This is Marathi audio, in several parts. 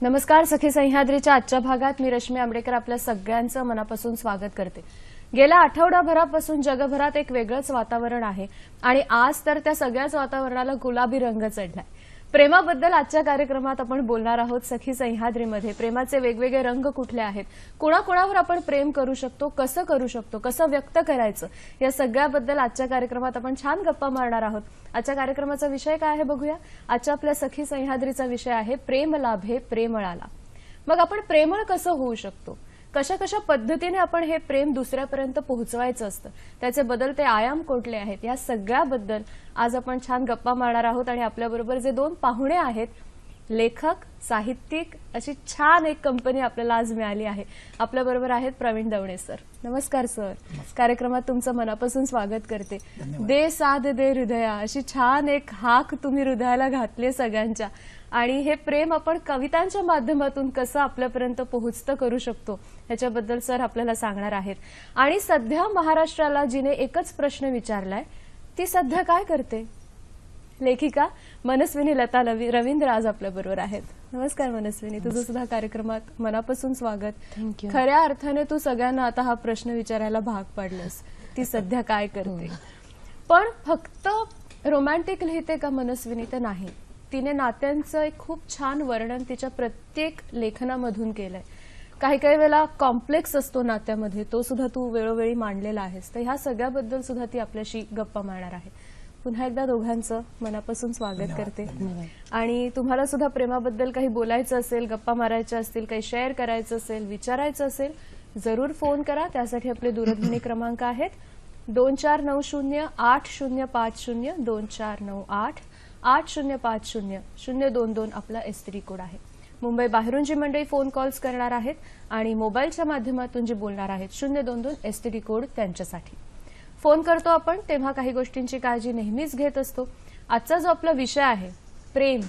नमस्कार. सखी सह्याद्रीच्या आजच्या भागात मी रश्मी आंबेडकर आपल्या सगळ्यांचं मनापासून स्वागत करते. गेल्या आठवडाभरापासून जगभरात एक वेगळंच वातावरण आहे आणि आज तर त्या सगळ्याच वातावरणाला गुलाबी रंग चढलाय. प्रेमाबद्दल आजच्या कार्यक्रमात आपण बोलणार आहोत. सखी सह्याद्रीमध्ये प्रेमाचे वेगवेगळे रंग कुठले आहेत, कोणाकोणावर आपण प्रेम करू शकतो, कसं करू शकतो, कसं व्यक्त करायचं, या सगळ्याबद्दल आजच्या कार्यक्रमात आपण छान गप्पा मारणार आहोत. आजच्या कार्यक्रमाचा विषय काय आहे बघूया. आजच्या आपल्या सखी सह्याद्रीचा विषय आहे प्रेम लाभे प्रेमळाला. मग आपण प्रेमळ कसं होऊ शकतो, कशा कशा पद्धतीने आपण हे प्रेम दुसऱ्यापर्यंत पोहोचवायचं असतं, त्याचे बदलते आयाम कोणते आहेत, या सगळ्याबद्दल आज आपण छान गप्पा मारणार आहोत. आणि आपल्याबरोबर जे दोन पाहुणे आहेत, लेखक, साहित्यिक, अशी छान एक कंपनी आपल्याला आज मिळाली आहे. आपल्याबरोबर आहेत प्रवीण दवणे सर. नमस्कार सर. कार्यक्रमात तुमचं मनापासून स्वागत करते. दे साध दे हृदया, अशी छान एक हाक तुम्ही हृदयाला घातली सगळ्यांच्या. आणि हे प्रेम आपण कवितांच्या माध्यमातून कसं आपल्यापर्यंत पोहोचतं करू शकतो, ह्याच्याबद्दल सर आपल्याला सांगणार आहेत. आणि सध्या महाराष्ट्राला जिने एकच प्रश्न विचारलाय, ती सध्या काय करते? लेखिका मनस्विनी लता रवींद्र आज आपल्याबरोबर आहेत. नमस्कार मनस्विनी, तुझं सुद्धा कार्यक्रमात मनापासून स्वागत. थँक्यू. खऱ्या अर्थाने तू सगळ्यांना आता हा प्रश्न विचारायला भाग पाडलंस, ती सध्या काय करते. पण फक्त रोमॅन्टिक लिहिते का मनस्विनी? तर नाही. तिने नात्यांचं एक खूप छान वर्णन तिच्या प्रत्येक लेखनामधून केलंय. काही काही वेळेला कॉम्प्लेक्स असतो नात्यामध्ये, तो सुद्धा तू वेळोवेळी मांडलेला आहेस. तर ह्या सगळ्याबद्दल सुद्धा ती आपल्याशी गप्पा मारणार आहे. पुन्हा एकदा दोघांचं मनापासून स्वागत करते. आणि तुम्हाला सुद्धा प्रेमाबद्दल काही बोलायचं असेल, गप्पा मारायच्या असतील, काही शेअर करायचं असेल, विचारायचं असेल, जरूर फोन करा. त्यासाठी आपले दूरध्वनी क्रमांक आहेत 24908050, 24988050, 022 आपला एसटीडी कोड आहे. मुंबई बाहेरून जी मंडळी फोन कॉल्स करणार आहेत आणि मोबाईलच्या माध्यमातून जी बोलणार आहेत, 022 एसटीडी कोड त्यांच्यासाठी. फोन करतो आपण तेव्हा काही गोष्टींची काळजी नेहमीच घेत असतो. आजचा जो आपला विषय आहे प्रेम,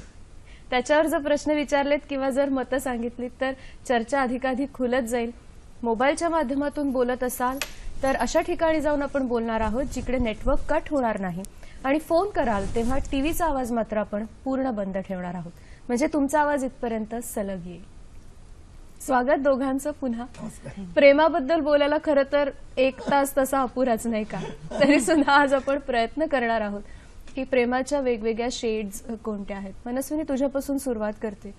त्याच्यावर जर प्रश्न विचारलेत किंवा जर मतं सांगितलीत तर चर्चा अधिकाधिक खुलत जाईल. मोबाईलच्या माध्यमातून बोलत असाल तर अशा ठिकाणी जाऊन आपण बोलणार आहोत जिकडे नेटवर्क कट होणार नाही. आणि फोन कराल तेव्हा टीव्हीचा आवाज मात्र आपण पूर्ण बंद ठेवणार आहोत, म्हणजे तुमचा आवाज इथपर्यंत सलग येईल. स्वागत दोघांचं पुन्हा. प्रेमाबद्दल बोलायला खरं तर एक तास तसा अपुराच नाही का, तरी सुद्धा आज आपण प्रयत्न करणार आहोत की प्रेमाच्या वेगवेगळ्या शेड्स कोणत्या आहेत. मनस्विनी, तुझ्यापासून सुरुवात करते.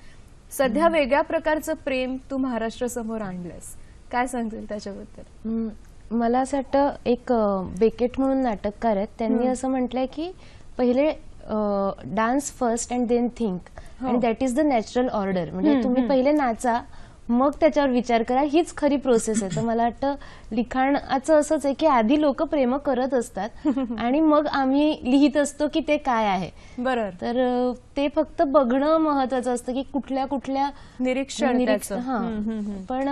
सध्या वेगळ्या प्रकारचं प्रेम तू महाराष्ट्रासमोर आणलंस, काय सांगतील त्याच्याबद्दल? मला असं वाटतं, एक बेकेट म्हणून नाटककार आहेत, त्यांनी असं म्हटलंय की पहिले dance first and then think and that is the natural order. म्हणजे तुम्ही पहिले नाचा, मग त्याच्यावर विचार करा, हीच खरी प्रोसेस आहे. तर मला वाटतं लिखाणाचं असंच आहे की आधी लोक प्रेम करत असतात आणि मग आम्ही लिहित असतो की ते काय आहे. बरोबर. तर ते फक्त बघणं महत्वाचं असतं की कुठल्या कुठल्या निरीक्षण. पण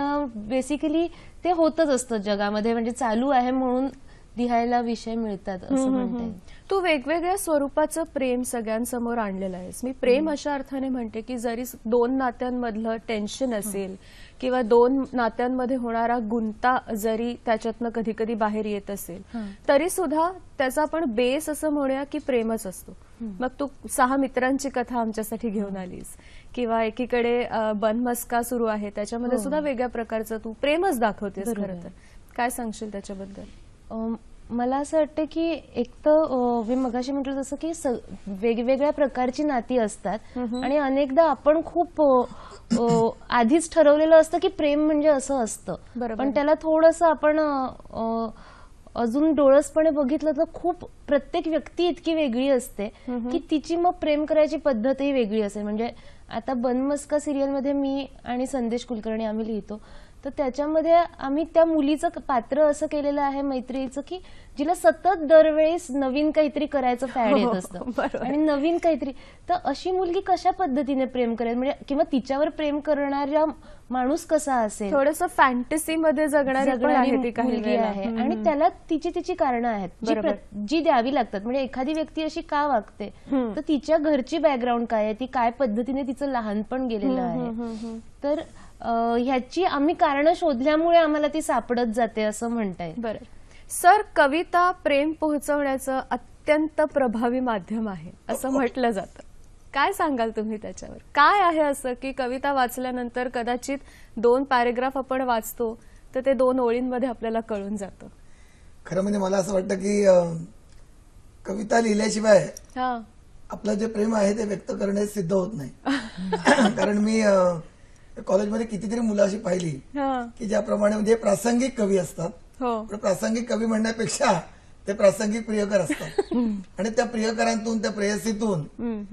बेसिकली ते होतच असतं जगामध्ये, म्हणजे चालू आहे म्हणून लिहायला विषय मिळतात असं म्हणते. तू वेगवेगळ्या स्वरूपाचं प्रेम सगळ्यांसमोर आणलेलं आहेस. मी प्रेम अशा अर्थाने म्हणते की जरी दोन नात्यांमधलं टेन्शन असेल किंवा दोन नात्यांमध्ये होणारा गुंता जरी त्याच्यातनं कधी कधी बाहेर येत असेल, तरी सुद्धा त्याचा आपण बेस असं म्हणूया की प्रेमच असतो. मग तू 6 मित्रांची कथा आमच्यासाठी घेऊन आलीस, किंवा एकीकडे बनमस्का सुरू आहे, त्याच्यामध्ये सुद्धा वेगळ्या प्रकारचं तू प्रेमच दाखवतेस. खरं तर काय सांगशील त्याच्याबद्दल? मला असं वाटतं की एक तर मी मगाशी म्हटलं तसं की वेगवेगळ्या प्रकारची नाती असतात आणि अनेकदा आपण खूप आधीच ठरवलेलं असतं की प्रेम म्हणजे असं असतं, पण त्याला थोडंसं आपण अजून डोळसपणे बघितलं तर खूप प्रत्येक व्यक्ती इतकी वेगळी असते की तिची मग प्रेम करायची पद्धतही वेगळी असेल. म्हणजे आता बनमस्का सिरियलमध्ये मी आणि संदेश कुलकर्णी आम्ही लिहितो, तर त्याच्यामध्ये आम्ही त्या मुलीचं पात्र असं केलेलं आहे मैत्रीचं की जिला सतत दरवेळेस नवीन काहीतरी करायचं फॅड येत असतं आणि नवीन काहीतरी. तर अशी मुलगी कशा पद्धतीने प्रेम करेल, म्हणजे किंवा तिच्यावर प्रेम करणारा माणूस कसा असेल, थोडंसं फॅन्टसी मध्ये जगणारी मुलगी आहे आणि त्याला तिची कारणं आहेत जी द्यावी लागतात. म्हणजे एखादी व्यक्ती अशी का वागते तर तिच्या घरची बॅकग्राऊंड काय आहे, ती काय पद्धतीने तिचं लहानपण गेलेलं आहे. तर ह्याची आम्ही कारणं शोधल्यामुळे आम्हाला ती सापडत जाते असं म्हणता येईल. बरं सर, कविता प्रेम पोहोचवण्याचं अत्यंत प्रभावी माध्यम आहे असं म्हटलं जातं. काय सांगाल तुम्ही त्याच्यावर? काय आहे असं की कविता वाचल्यानंतर कदाचित 2 पॅरेग्राफ आपण वाचतो तर ते 2 ओळींमध्ये आपल्याला कळून जातं? खरं म्हणजे मला असं वाटतं की कविता लिहिल्याशिवाय आपलं जे प्रेम आहे ते व्यक्त करणे सिद्ध होत नाही. कारण मी कॉलेजमध्ये कितीतरी मुलं अशी पाहिली की ज्याप्रमाणे म्हणजे प्रासंगिक कवी असतात, पण प्रासंगिक कवी म्हणण्यापेक्षा ते प्रासंगिक प्रियकर असतात आणि त्या प्रियकरांतून, त्या प्रेयसीतून,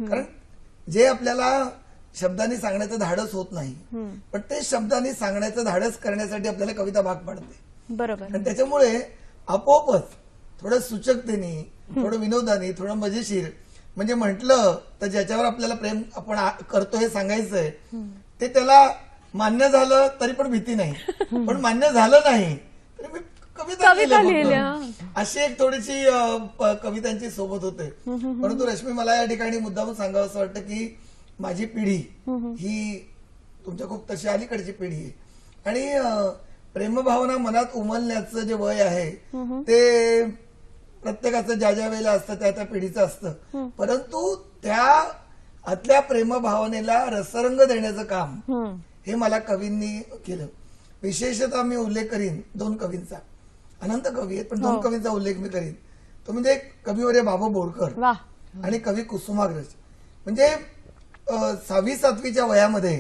कारण जे आपल्याला शब्दांनी सांगण्याचं धाडस होत नाही पण ते शब्दांनी सांगण्याचं धाडस करण्यासाठी आपल्याला कविता भाग पाडते. बरोबर. आणि त्याच्यामुळे आपोआपच थोडं सूचकतेने, थोडं विनोदाने, थोडं मजेशीर, म्हणजे म्हटलं तर ज्याच्यावर आपल्याला प्रेम आपण करतो हे सांगायचंय ते त्याला मान्य झालं तरी पण भीती नाही, पण मान्य झालं नाही तरी मी कविता लिहिल्या. अशी एक थोडीशी कवितांची सोबत होते. परंतु रश्मी, मला या ठिकाणी मुद्दाम सांगावं असं वाटतं की माझी पिढी ही तुमच्या खूप तशी अलीकडची पिढी आहे आणि प्रेमभावना मनात उमलण्याचं जे वय आहे ते प्रत्येकाचं ज्या ज्या वेळेला असतं त्या त्या पिढीचं असतं, परंतु त्या आतल्या प्रेमभावनेला रसरंग देण्याचं काम हे मला कवींनी केलं. विशेषतः मी उल्लेख करीन 2 कवींचा. अनंत कवी आहेत पण 2 कवींचा उल्लेख मी करीन. तो म्हणजे कविवर्य बाबा बोरकर आणि कवी कुसुमाग्रज. म्हणजे 6वी-7वीच्या वयामध्ये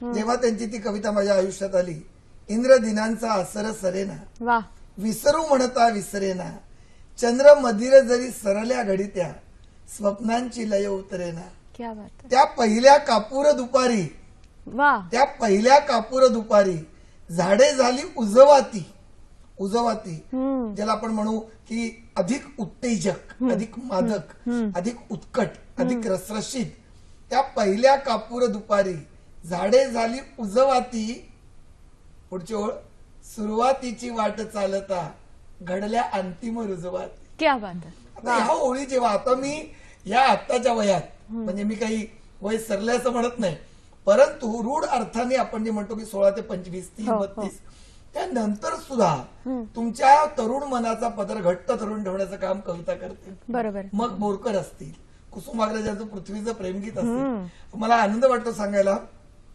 जेव्हा त्यांची ती कविता माझ्या आयुष्यात आली, इंद्रदिनांचा आसर सरेना, विसरू म्हणता विसरेना, चंद्र मधिर जरी सरल्या घडीत्या, स्वप्नांची लय उतरेना, त्या पहिल्या कापूर दुपारी, त्या पहिल्या कापूर दुपारी झाडे झाली उजवाती, उजवाती ज्याला आपण म्हणू की अधिक उत्तेजक, अधिक मादक, अधिक उत्कट, अधिक रसरशीत, त्या पहिल्या कापूर दुपारी झाडे झाली उजवाती, पुढची ओळ, सुरुवातीची वाट चालता घडल्या अंतिम रुजवाती. क्या बात आहे. आता ह्या ओळी जेव्हा आता मी या आत्ताच्या वयात, म्हणजे मी काही वय सरले असं म्हणत नाही, परंतु रूढ अर्थाने आपण जे म्हणतो की 16 ते 25, 30, 32 त्यानंतर सुद्धा तुमच्या तरुण मनाचा पदर घट्ट धरून ठेवण्याचं काम कविता करते. बरोबर. मग बोरकर असतील, कुसुमाग्रजांचं पृथ्वीचं प्रेमगीत असेल, मला आनंद वाटतो सांगायला.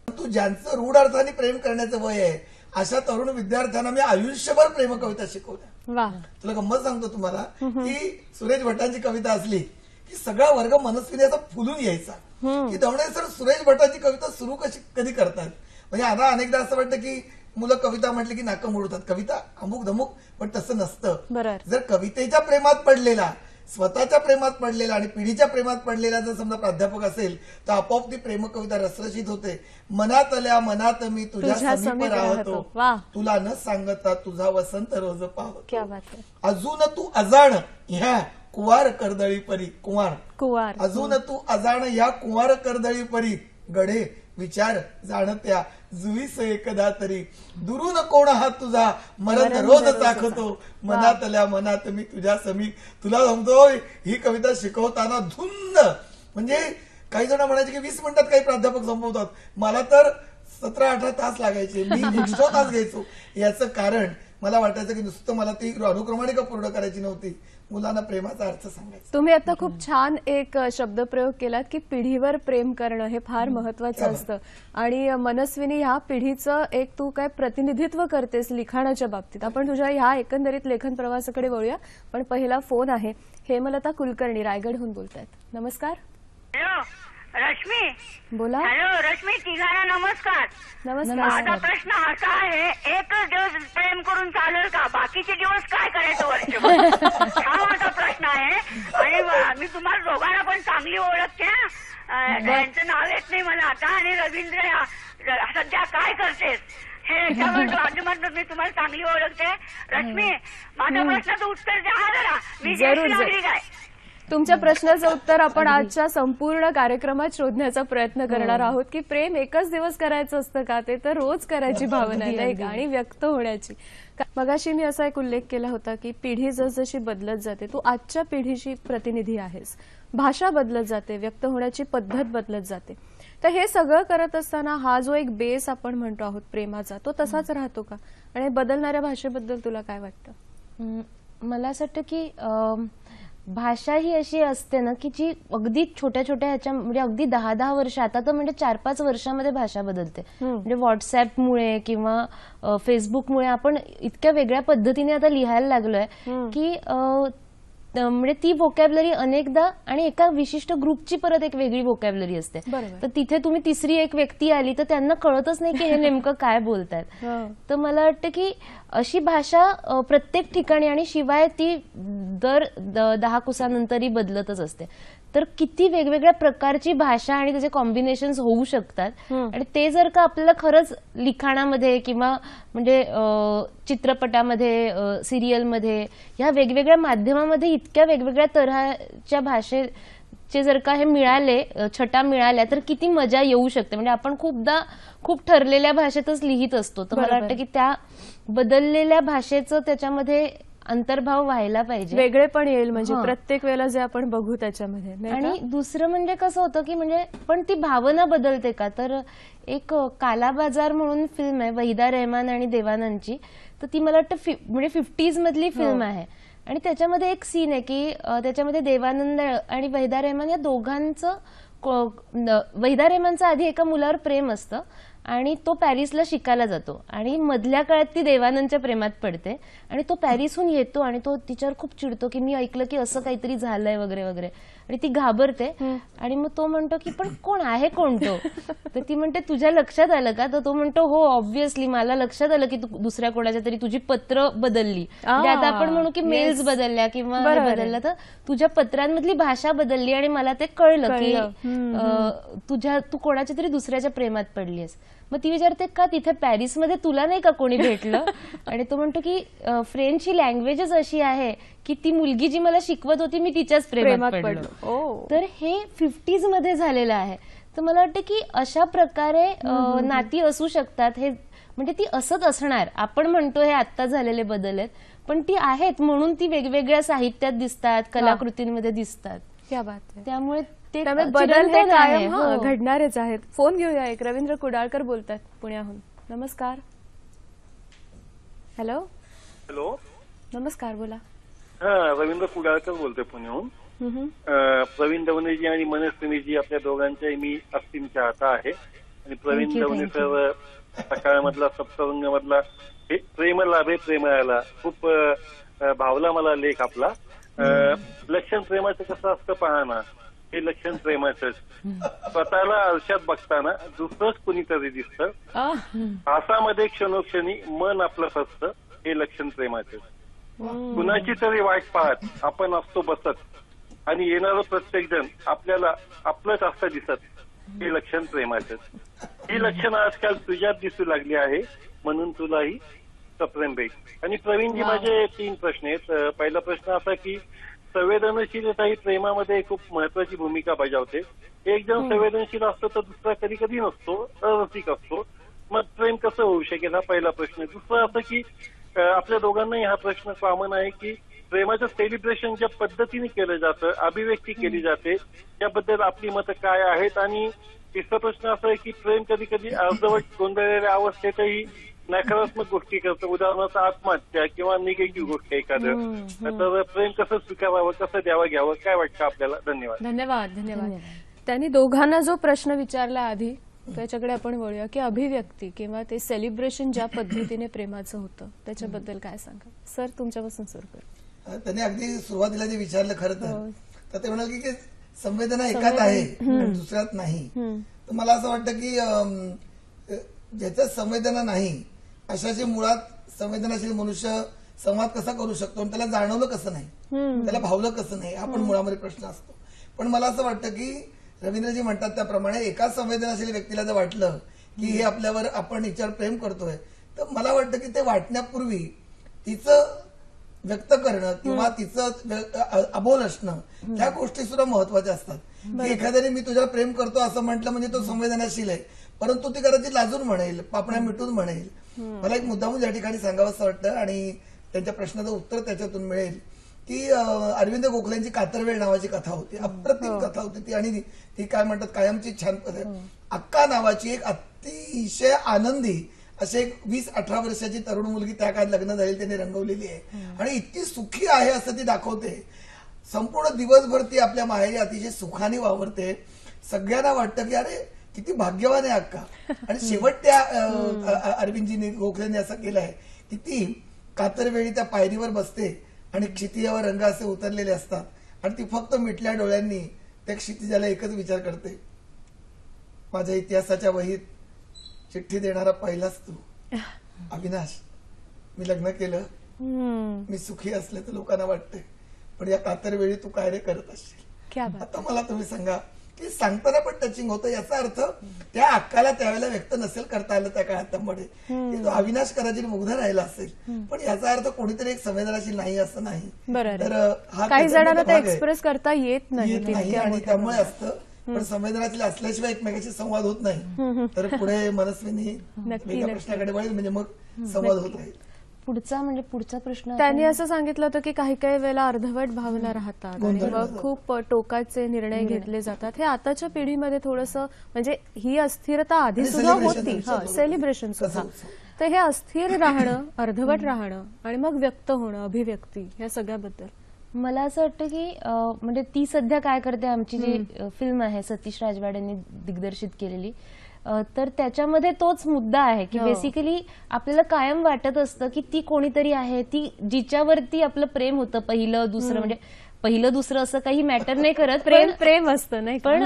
तू ज्यांचं रूढ अर्थाने प्रेम करण्याचं वय आहे अशा तरुण विद्यार्थ्यांना मी आयुष्यभर प्रेम कविता शिकवल्या. तुला गंमत सांगतो तुम्हाला की सुरेश भटांची कविता असली की सगळा वर्ग मनस्विनी असा फुलून यायचा की दवणे सर सुरेश भटांची कविता सुरू कधी करतात. म्हणजे आता अनेकदा असं वाटतं की मुलं कविता म्हटली की नाकं मोडतात, कविता अमुक धमुक, पण तसं नसतं. जर कवितेच्या प्रेमात पडलेला, स्वतःच्या प्रेमात पडलेला आणि पिढीच्या प्रेमात पडलेला जर समजा प्राध्यापक असेल तर आपोआप ती प्रेम कविता रसरशीत होते. मनातल्या मनात मी तुझ्या समीप राहतो, तुला न सांगता तुझा वसंत रोज पाहतो, अजून तू अजाण ह्या कुवार कर्दळी परी, कुवार, अजून तू अजाण ह्या कुवार कर्दळी परी, गडे विचार जाणत्या जुईस एकदा तरी, दुरून कोण हा तुझा मरण रोज चाखतो, मनातल्या मनात मी तुझ्या समीप. तुला सांगतो ही कविता शिकवताना धुंद, म्हणजे काही जण म्हणायचे की 20 मिनिटात काही प्राध्यापक संपवतात, मला तर 17-18 तास लागायचे, मी 100 तास घ्यायचो. याचं कारण मला वाटायचं की नुसतं मला ती अनुक्रमणिका पूर्ण करायची नव्हती, मुलांना प्रेमाचा अर्थ सांगायचा. तुम्ही आता खूप छान एक शब्दप्रयोग केलात की पिढीवर प्रेम करणं हे फार महत्वाचं असतं आणि मनस्विनी ह्या पिढीचं एक तू काय प्रतिनिधित्व करतेस लिखाणाच्या बाबतीत. आपण तुझ्या ह्या एकंदरीत लेखन प्रवासाकडे वळूया, पण पहिला फोन आहे. हेमलता कुलकर्णी रायगडहून बोलतायत. नमस्कार. हॅलो रश्मी. बोला. हॅलो रश्मी, तिघांना नमस्कार. नमस्कार. माझा प्रश्न असा आहे, एकच दिवस प्रेम करून चालेल का? बाकीचे दिवस काय करायचं वर्षभर? हा माझा प्रश्न आहे. आणि मी तुम्हाला दोघांना पण चांगली ओळखते. त्यांचं नाव येत नाही मला आता. आणि रवींद्र सध्या काय करतेस हे याच्यावर माध्यमातून मी तुम्हाला चांगली ओळखते. रश्मी, माझ्या प्रश्नाचं उत्तर द्या हा जरा. मी ज्येष्ठ नागरिक आहे. तुमच्या प्रश्नाचं उत्तर आपण आजच्या संपूर्ण कार्यक्रमात शोधण्याचा प्रयत्न करणार आहोत की प्रेम एकच दिवस करायचं असतं का? ते तर रोज करायची भावना आहे नाही का? आणि व्यक्त होण्याची. मगाशी मी असा एक उल्लेख केला होता की पिढी जसजशी बदलत जाते, तू आजच्या पिढीची प्रतिनिधी आहेस. भाषा बदलत जाते, व्यक्त होण्याची पद्धत बदलत जाते. तर हे सगळं करत असताना हा जो एक बेस आपण म्हणतो आहोत प्रेमाचा, तो तसाच राहतो का? आणि बदलणाऱ्या भाषेबद्दल तुला काय वाटतं? मला असं वाटतं की भाषा ही अशी असते ना की जी अगदी छोट्या छोट्या ह्याच्या म्हणजे अगदी 10-10 वर्ष, आता तर म्हणजे 4-5 वर्षामध्ये भाषा बदलते. म्हणजे व्हॉट्सअपमुळे किंवा फेसबुकमुळे आपण इतक्या वेगळ्या पद्धतीने आता लिहायला लागलोय की म्हणजे ती व्होकॅब्लरी अनेकदा आणि एका विशिष्ट ग्रुपची परत एक वेगळी व्होकॅब्लरी असते. तर तिथे तुम्ही तिसरी एक व्यक्ती आली तर त्यांना कळतच नाही की हे नेमकं काय बोलतायत. तर मला वाटतं की अशी भाषा प्रत्येक ठिकाणी आणि शिवाय ती दर 10 कुसानंतरही बदलतच असते. तर किती वेगवेगळ्या प्रकारची भाषा आणि त्याचे कॉम्बिनेशन्स होऊ शकतात. आणि ते जर का आपल्याला खरंच लिखाणामध्ये किंवा म्हणजे चित्रपटामध्ये, सिरियलमध्ये, ह्या वेगवेगळ्या माध्यमामध्ये इतक्या वेगवेगळ्या तऱ्हाच्या भाषेचे जर का हे मिळाले, छटा मिळाल्या, तर किती मजा येऊ शकते. म्हणजे आपण खूपदा खूप ठरलेल्या भाषेतच लिहित असतो. तर मला वाटतं की त्या बदललेल्या भाषेचं त्याच्यामध्ये अंतर्भाव व्हायला पाहिजे, वेगळे पण येईल. म्हणजे प्रत्येक वेळेला जे आपण बघू त्याच्यामध्ये. आणि दुसरं म्हणजे कसं होतं की म्हणजे पण ती भावना बदलते का? तर एक काला बाजार म्हणून फिल्म आहे वहिदा रेहमान आणि देवानंदची. तर ती मला वाटतं म्हणजे 50s मधली फिल्म आहे. आणि त्याच्यामध्ये एक सीन आहे की त्याच्यामध्ये देवानंद आणि वहिदा रेहमान या दोघांचं, वहिदा रेहमानचं आधी एका मुलावर प्रेम असतं आणि तो पॅरिसला शिकायला जातो आणि मधल्या काळात ती देवानंदच्या प्रेमात पडते आणि तो पॅरिसहून येतो आणि तो तिच्यावर खूप चिडतो की मी ऐकलं की असं काहीतरी झालंय वगैरे वगैरे. आणि ती घाबरते आणि मग तो म्हणतो की पण कोण आहे कोण तो? तर ती म्हणते तुझ्या लक्षात आलं का? तर तो म्हणतो हो ऑब्व्हियसली मला लक्षात आलं की तू दुसऱ्या कोणाच्या तरी तुझी पत्र बदलली. म्हणजे आता आपण म्हणू की मेल्स बदलल्या किंवा बदलल्या, तर तुझ्या पत्रांमधली भाषा बदलली आणि मला ते कळलं की तू कोणाच्या तरी दुसऱ्याच्या प्रेमात पडलीस. मग ती विचारते का तिथे पॅरिसमध्ये तुला नाही का कोणी भेटलं? आणि तो म्हणतो की फ्रेंच ही लँग्वेजच अशी आहे की ती मुलगी जी मला शिकवत होती मी तिच्याच प्रेमात पडलो. तर हे 50s मध्ये झालेलं आहे. तर मला वाटतं की अशा प्रकारे नाती असू शकतात. हे म्हणजे ती असंच असणार. आपण म्हणतो हे आता झालेले बदल आहेत, पण ती आहेत म्हणून ती वेगवेगळ्या साहित्यात दिसतात, कलाकृतींमध्ये दिसतात. क्या बात आहे. त्यामुळे बदल हे कायम घडणारेच आहेत. फोन घेऊया. एक रवींद्र कुडाळकर बोलतात पुण्याहून. नमस्कार. हॅलो. हॅलो. नमस्कार, बोला. रवींद्र कुडाळकर बोलतोय पुण्याहून. प्रवीण दवनेजी आणि मनस्विनीजी आपल्या दोघांच्या मी असीम चाहता आहे. आणि प्रवीण दवने सर सकाळमधला सप्तरंगमधला प्रेम लाभे प्रेमाला खूप भावला मला लेख आपला. लक्षण प्रेमाचं कसं असतं पहा ना, हे लक्षण प्रेमाचंच. स्वतःला आरशात बघताना दुसरंच कुणीतरी दिसतं, हासामध्ये क्षणोक्षणी मन आपलं फसतं, हे लक्षण प्रेमाचंच. कुणाची तरी वाट पाहत आपण असतो बसत आणि येणारं प्रत्येक जण आपल्याला आपलंच असतं दिसत, हे लक्षण प्रेमाचंच. ही लक्षणं आजकाल तुझ्यात दिसू लागली आहे म्हणून तुलाही सप्रेम भेट. आणि प्रवीणजी माझे 3 प्रश्न आहेत. पहिला प्रश्न असा की संवेदनशीलता ही प्रेमामध्ये खूप महत्वाची भूमिका बजावते. एक जण संवेदनशील असतो तर दुसरा कधी कधी नसतो, अरसिक असतो. मग प्रेम कसं होऊ शकेल, हा पहिला प्रश्न. दुसरा असं की आपल्या दोघांनाही हा प्रश्न कॉमन आहे की प्रेमाचं सेलिब्रेशन ज्या पद्धतीने केलं जातं, अभिव्यक्ती केली जाते, त्याबद्दल आपली मतं काय आहेत. आणि तिसरा प्रश्न असा आहे की प्रेम कधी कधी अर्धवट गोंधळलेल्या अवस्थेतही नकारात्मक गोष्टी करतो, उदाहरणार्थ आत्महत्या किंवा निगेटिव्ह गोष्ट एखादं, तर प्रेम कसं स्वीकारावं, कसं द्यावं घ्यावं, काय वाटतं आपल्याला? धन्यवाद. धन्यवाद. त्यांनी दोघांना जो प्रश्न विचारला आधी त्याच्याकडे आपण वळूया की अभिव्यक्ती किंवा ते सेलिब्रेशन ज्या पद्धतीने प्रेमाचं होतं त्याच्याबद्दल काय सांगा सर? तुमच्यापासून सुरू करू. त्यांनी अगदी सुरुवातीला जे विचारलं खरं तर ते म्हणाल की संवेदना एकात आहे आणि दुसऱ्यात नाही. तर मला असं वाटतं की ज्याच्यात संवेदना नाही अशाचे मुळात संवेदनाशील मनुष्य संवाद कसा करू शकतो आणि त्याला जाणवलं कसं नाही, त्याला भावलं कसं नाही, हा पण मुळामध्ये प्रश्न असतो. पण मला असं वाटतं की रवींद्रजी म्हणतात त्याप्रमाणे एका संवेदनाशील व्यक्तीला जर वाटलं की हे आपल्यावर आपण हिच्यावर प्रेम करतोय, तर मला वाटतं की ते वाटण्यापूर्वी तिचं व्यक्त करणं किंवा तिचं अबोल असणं त्या गोष्टी सुद्धा महत्वाच्या असतात. की एखाद्याने मी तुझ्यावर प्रेम करतो असं म्हटलं म्हणजे तो संवेदनाशील आहे, परंतु ती कदाचित लाजून म्हणेल, पापण्या मिटून म्हणेल. मला एक मुद्दामून या ठिकाणी सांगावंसं वाटतं आणि त्यांच्या प्रश्नाचं उत्तर त्याच्यातून मिळेल की अरविंद गोखलेंची कातरवेळ नावाची कथा होती, अप्रतिम कथा होती ती. आणि ती काय म्हणतात कायमची छान अक्का नावाची एक अतिशय आनंदी असे एक 20-18 वर्षाची तरुण मुलगी त्या काळात लग्न झालेली त्यांनी रंगवलेली आहे आणि इतकी सुखी आहे असं ती दाखवते. संपूर्ण दिवसभर ती आपल्या माहेरी अतिशय सुखाने वावरते. सगळ्यांना वाटतं की अरे किती भाग्यवान आहे अक्का. आणि शेवट त्या अरविंदजींनी गोखलेंनी असं केलंय की ती कातरवेळी त्या पायरीवर बसते आणि क्षितिजावर रंग असे उतरलेले असतात आणि ती फक्त मिटल्या डोळ्यांनी त्या क्षितिजाला एकच विचार करते, माझ्या इतिहासाच्या वहीत चिठ्ठी देणारा पहिलाच तू अविनाश. मी लग्न केलं, मी सुखी असले तर लोकांना वाटते, पण या कातरवेळी तू काय रे करत असशील. आता मला तुम्ही सांगा की सांगताना पण टचिंग होतं. याचा अर्थ त्या अक्काला त्यावेळेला व्यक्त नसेल करता आलं त्या काळात त्यामुळे तो अविनाश कदाचित मुग्ध राहिला असेल, पण याचा अर्थ कोणीतरी एक संवेदनाशील नाही असं नाही. तर हा काही जणांना ते एक्सप्रेस करता येत नाही आणि त्यामुळे असतं. पण संवेदनाशील असल्याशिवाय एकमेकाशी संवाद होत नाही. तर पुढे मनस्विनी एका प्रश्नाकडे वळेल म्हणजे मग संवाद होत राहील. पुढचा प्रश्न त्यांनी असं सांगितलं होतं की काही काही वेळेला अर्धवट भावना राहतात आणि मग खूप टोकाचे निर्णय घेतले जातात. हे आताच्या पिढीमध्ये थोडंसं म्हणजे ही अस्थिरता आधी सुद्धा होती, सेलिब्रेशन सुद्धा. तर हे अस्थिर राहणं, अर्धवट राहणं आणि मग व्यक्त होणं, अभिव्यक्ती या सगळ्याबद्दल मला असं वाटतं की म्हणजे ती सध्या काय करते, आमची जी फिल्म आहे सतीश राजवाड यांनी दिग्दर्शित केलेली, तर त्याच्यामध्ये तोच मुद्दा आहे की बेसिकली आपल्याला कायम वाटत असतं की ती कोणीतरी आहे, ती जिच्यावरती आपलं प्रेम होतं, पहिलं दुसरं, म्हणजे पहिलं दुसरं असं काही मॅटर नाही करत, प्रेम असतं नाही, पण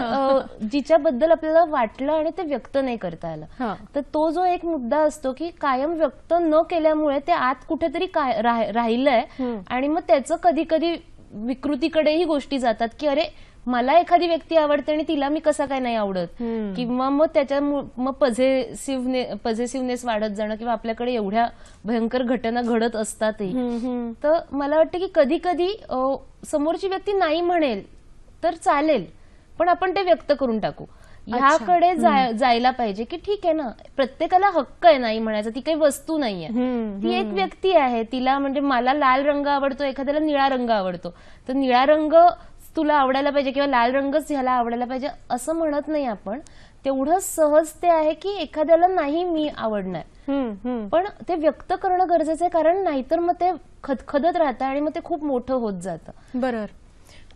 जिच्याबद्दल आपल्याला वाटलं आणि ते व्यक्त नाही करता आलं. तर तो जो एक मुद्दा असतो की कायम व्यक्त न केल्यामुळे ते आत कुठेतरी राहिलंय आणि मग त्याचं कधी कधी विकृतीकडेही गोष्टी जातात की अरे मला एखादी व्यक्ती आवडते आणि तिला मी कसा काय नाही आवडत, किंवा मग त्याच्या मग पॉझिटिव्हनेस वाढत जाणं, किंवा आपल्याकडे एवढ्या भयंकर घटना घडत असतातही. तर मला वाटतं की कधी कधी समोरची व्यक्ती नाही म्हणेल तर चालेल, पण आपण ते व्यक्त करून टाकू ह्याकडे जायला पाहिजे की ठीक आहे ना, प्रत्येकाला हक्क आहे नाही म्हणायचा, ती काही वस्तू नाहीये, ती एक व्यक्ती आहे. तिला म्हणजे मला लाल रंग आवडतो, एखाद्याला निळा रंग आवडतो, तर निळा रंग तुला आवडायला पाहिजे किंवा लाल रंगच ह्याला आवडायला पाहिजे असं म्हणत नाही आपण. तेवढं सहज ते आहे की एखाद्याला नाही मी आवडणार, पण ते व्यक्त करणं गरजेचं आहे, कारण नाहीतर मग ते खदखदत राहतं आणि मग ते खूप मोठं होत जातं. बरोबर.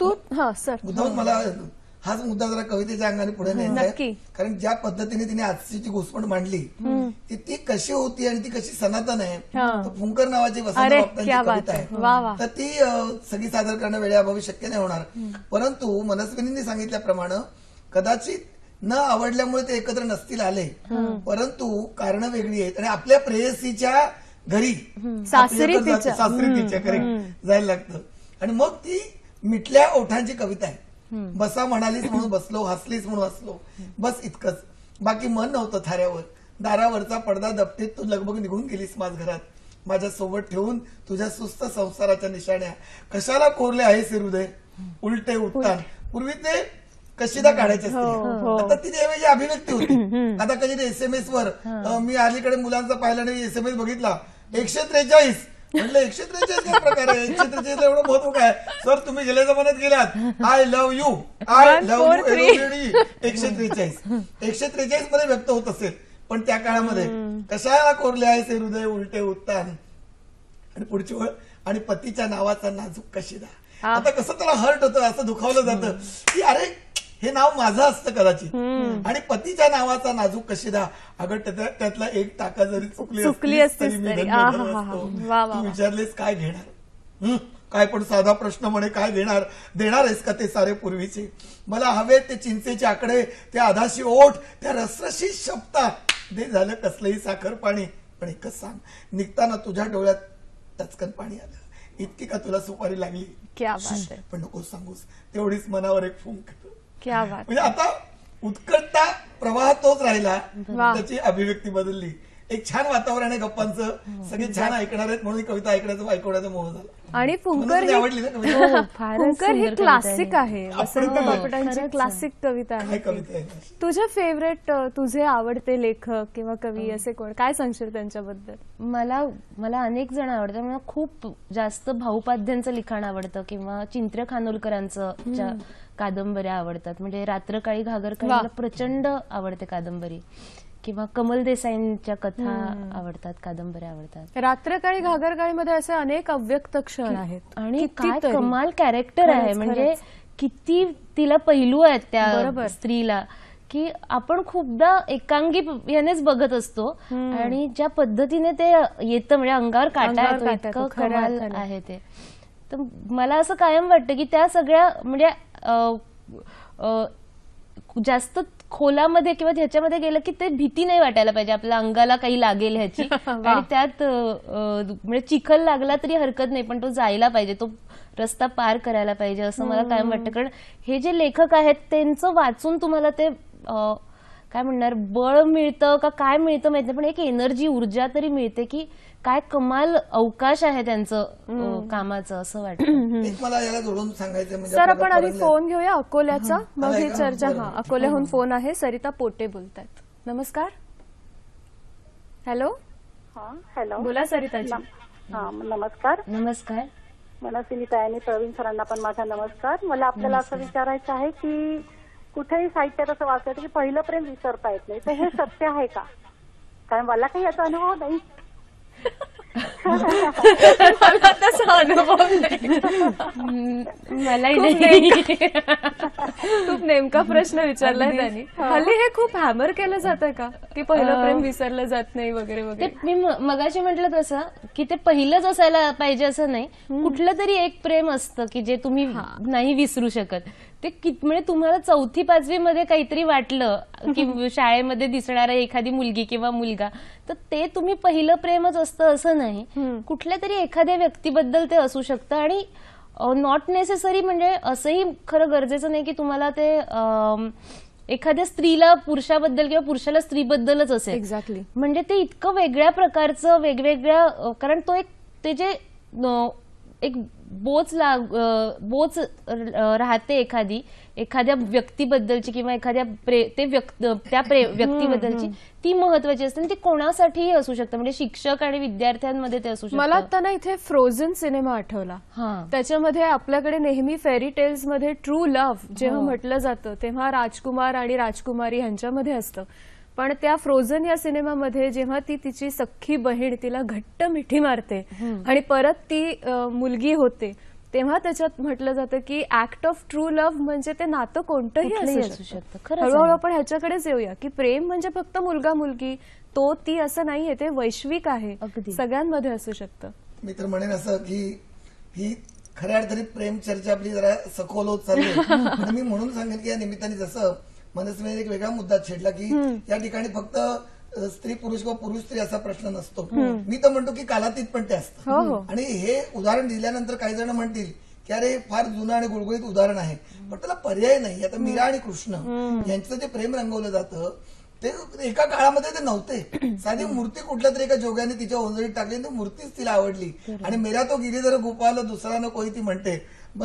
तू सर मला हाच मुद्दा जरा कवितेच्या अंगाने पुढे न्यायचा, कारण ज्या पद्धतीने तिने आजची घोषवण मांडली ती कशी होती आणि ती कशी सनातन आहे. फुंकर नावाची वसंत बाप्पांची कविता आहे, तर ती सगळी सादर करणं वेळेअभावी शक्य नाही होणार. परंतु मनस्विनींनी सांगितल्याप्रमाणे कदाचित न आवडल्यामुळे ते एकत्र नसतील आले, परंतु कारण वेगळी आहेत आणि आपल्या प्रेयसीच्या घरी सासरी तिच्या करेक्ट जायला लागतं आणि मग ती मिटल्या ओठांची कविता आहे. बसा म्हणालीस म्हणून बसलो, हसलीस म्हणून हसलो, बस इतकंच, बाकी मन नव्हतं थाऱ्यावर. दारावरचा पडदा दपटीत तू लगबग निघून गेलीस माझ घरात, माझ्या सोबत ठेवून तुझ्या सुस्त संसाराच्या निशाण्या, कशाला कोरले आहेस हृदय उलटे उठतान. पूर्वी ते कशिदा काढायचे असते, आता ती ऐवजी अभिव्यक्ती होती. आता कधी SMS वर मी अलीकडे मुलांचा पाहिला नाही, SMS बघितला 143 म्हटलं 143 काय प्रकार आहे, 143 एवढं महत्व काय सर, तुम्ही गेल्या जमान्यात गेलात, आय लव्ह यू 143 143 मध्ये व्यक्त होत असेल, पण त्या काळामध्ये कशाला कोरले आहे से हृदय उलटे उत्तान, आणि पुढची वेळ, आणि पतीच्या नावाचा नाजूक कशिदा. आता कसं त्याला हर्ट होतं, असं दुखावलं जातं की अरे हे नाव माझं असतं कदाचित, आणि पतीच्या नावाचा नाजूक कशिदा. अगं त्यातला एक टाका जरी चुकली असती तरी मी धन्य असतो. तू विचारलेस काय घेणार, काय पण साधा प्रश्न म्हणे काय घेणार, देणार आहेस का ते सारे पूर्वीचे. मला हवे ते चिंचेचे आकडे, ते आधाशी ओठ, त्या रसरशी शब्दा, दे झालं कसलंही साखर पाणी. पण एकच सांग, निघताना तुझ्या डोळ्यात टचकन पाणी आलं, इतकी का तुला सुपारी लागली. क्या बात आहे, पण नको सांगूस, तेवढीच मनावर एक फुंक. क्या बात. म्हणजे आता उत्कटता प्रवाह तोच राहिला, त्याची अभिव्यक्ती बदलली. एक छान वातावरण आहे गप्पांचं, सगळे छान ऐकणार आहेत म्हणून ही कविता ऐकण्याचा मोह झाला. आणि फुंकर म्हणून आवडली ना कविता. फुंकर हे क्लासिक आहे, वसंत बापटांची क्लासिक कविता काय आहे. कविता आहे. तुझे फेवरेट, तुझे आवडते लेखक किंवा कवी असे कोण, काय सांगशील त्यांच्याबद्दल? मला अनेक जण आवडतात. मला खूप जास्त भाऊपाध्यांचं लिखाण आवडतं किंवा चिंत्र्य खानोलकरांचं कादंबऱ्या आवडतात. म्हणजे रात्रकाळी घागरकाळी मला प्रचंड आवडते कादंबरी, किंवा कमल देसाईंच्या कथा आवडतात, कादंबऱ्या आवडतात. रात्रकाळी घागरकाळीमध्ये असे अनेक अव्यक्त क्षण आहेत आणि काय कमाल कॅरेक्टर आहे. म्हणजे किती तिला पैलू आहेत त्या स्त्रीला, की आपण खूपदा एकांगी यानेच बघत असतो, आणि ज्या पद्धतीने ते येतं म्हणजे अंगावर काटा येतो, इतकं कमाल आहे ते. तर मला असं कायम वाटतं की त्या सगळ्या म्हणजे जास्त खोलामध्ये किंवा ह्याच्यामध्ये गेलं की ते भीती नाही वाटायला पाहिजे आपल्या अंगाला काही लागेल ह्याची. आणि त्यात म्हणजे चिखल लागला तरी हरकत नाही, पण तो जायला पाहिजे, तो रस्ता पार करायला पाहिजे, असं मला कायम वाटतं. कारण हे जे लेखक आहेत त्यांचं वाचून तुम्हाला ते काय म्हणणार, बळ मिळतं का काय मिळतं माहित नाही, पण एक एनर्जी, ऊर्जा तरी मिळते की काय कमाल अवकाश आहे त्यांचं कामाचं, असं वाटतं. एक मला याला जोडून सांगायचं म्हणजे सर, आपण आधी फोन घेऊया अकोल्याचा, मग ही चर्चा. अकोल्याहून फोन आहे, सरिता पोटे बोलतायत. नमस्कार. हॅलो. हॅलो, बोला सरिताजी. नमस्कार. नमस्कार. मनस्विनीताई आणि प्रवीण सरांना पण माझा नमस्कार. मला आपल्याला असं विचारायचं आहे की कुठेही साहित्यात असं वाचतं की पहिलं प्रेम विसरता येत नाही, तर हे सत्य आहे का? कारण मला काही याचा अनुभव नाही. मला तसा अनुभव नाही. मलाही नाही. खूप नेमका प्रश्न विचारलाय त्यांनी. हल्ली हे खूप हॅमर केलं जातं का की पहिलं प्रेम विसरलं जात नाही वगैरे वगैरे? मी मगाशी म्हटलं तसं की ते पहिलंच असायला पाहिजे असं नाही, कुठलं तरी एक प्रेम असतं की जे तुम्ही नाही विसरू शकत. ते म्हणजे तुम्हाला 4वी-5वी मध्ये काहीतरी वाटलं की शाळेमध्ये दिसणारा एखादी मुलगी किंवा मुलगा, तर ते तुम्ही पहिलं प्रेमच असतं असं नाही. कुठल्या तरी एखाद्या व्यक्तीबद्दल ते असू शकतं, आणि नॉट नेसेसरी म्हणजे असंही खरं गरजेचं नाही की तुम्हाला ते एखाद्या स्त्रीला पुरुषाबद्दल किंवा पुरुषाला स्त्रीबद्दलच असेल. एक्झॅक्टली. म्हणजे ते इतकं वेगळ्या प्रकारचं वेगवेगळ्या, कारण तो एक ते जे एक बोच राहते एखाद्या व्यक्तीबद्दलची किंवा एखाद्या व्यक्तीबद्दलची, ती महत्वाची असते. ती कोणासाठीही असू शकतं, म्हणजे शिक्षक आणि विद्यार्थ्यांमध्ये ते असू शकतं. मला आता ना इथे फ्रोझन सिनेमा आठवला. त्याच्यामध्ये आपल्याकडे नेहमी फेरी टेल्स मध्ये ट्रू लव्ह जेव्हा म्हटलं जातं तेव्हा राजकुमार आणि राजकुमारी ह्यांच्यामध्ये असतं. पण त्या फ्रोझन या सिनेमामध्ये जेव्हा ती तिची सख्खी बहीण तिला घट्ट मिठी मारते आणि परत ती मुलगी होते, तेव्हा त्याच्यात म्हटलं जातं की ऍक्ट ऑफ ट्रू लव्ह म्हणजे ते नातं कोणतंही असू शकतं. हळूहळू आपण ह्याच्याकडेच येऊया की प्रेम म्हणजे फक्त मुलगा मुलगी, तो ती असं नाहीये, ते वैश्विक आहे, सगळ्यांमध्ये असू शकतं. मी तर म्हणेन असं की ही खऱ्या अर्थाने प्रेम चर्चा आपली जरा सखोल होत चालली. मी म्हणून सांगेन की या निमित्ताने जसं मनस्विनीने एक वेगळा मुद्दा छेडला की या ठिकाणी फक्त स्त्री पुरुष किंवा पुरुष स्त्री असा प्रश्न नसतो. मी तर म्हणतो की कालातीत पण ते असतं. आणि हे उदाहरण दिल्यानंतर काही जण म्हणतील की अरे फार जुनं आणि गुळगुळीत उदाहरण आहे, पण त्याला पर्याय नाही. आता मीरा आणि कृष्ण यांचं जे प्रेम रंगवलं जातं ते एका काळामध्ये ते नव्हते. साधी मूर्ती कुठल्या तरी एका जोग्याने तिच्या ओंजळीत टाकली, ती मूर्तीच तिला आवडली. आणि मेरा तो गिरीधर गोपाल दुसरा न कोई ती म्हणते,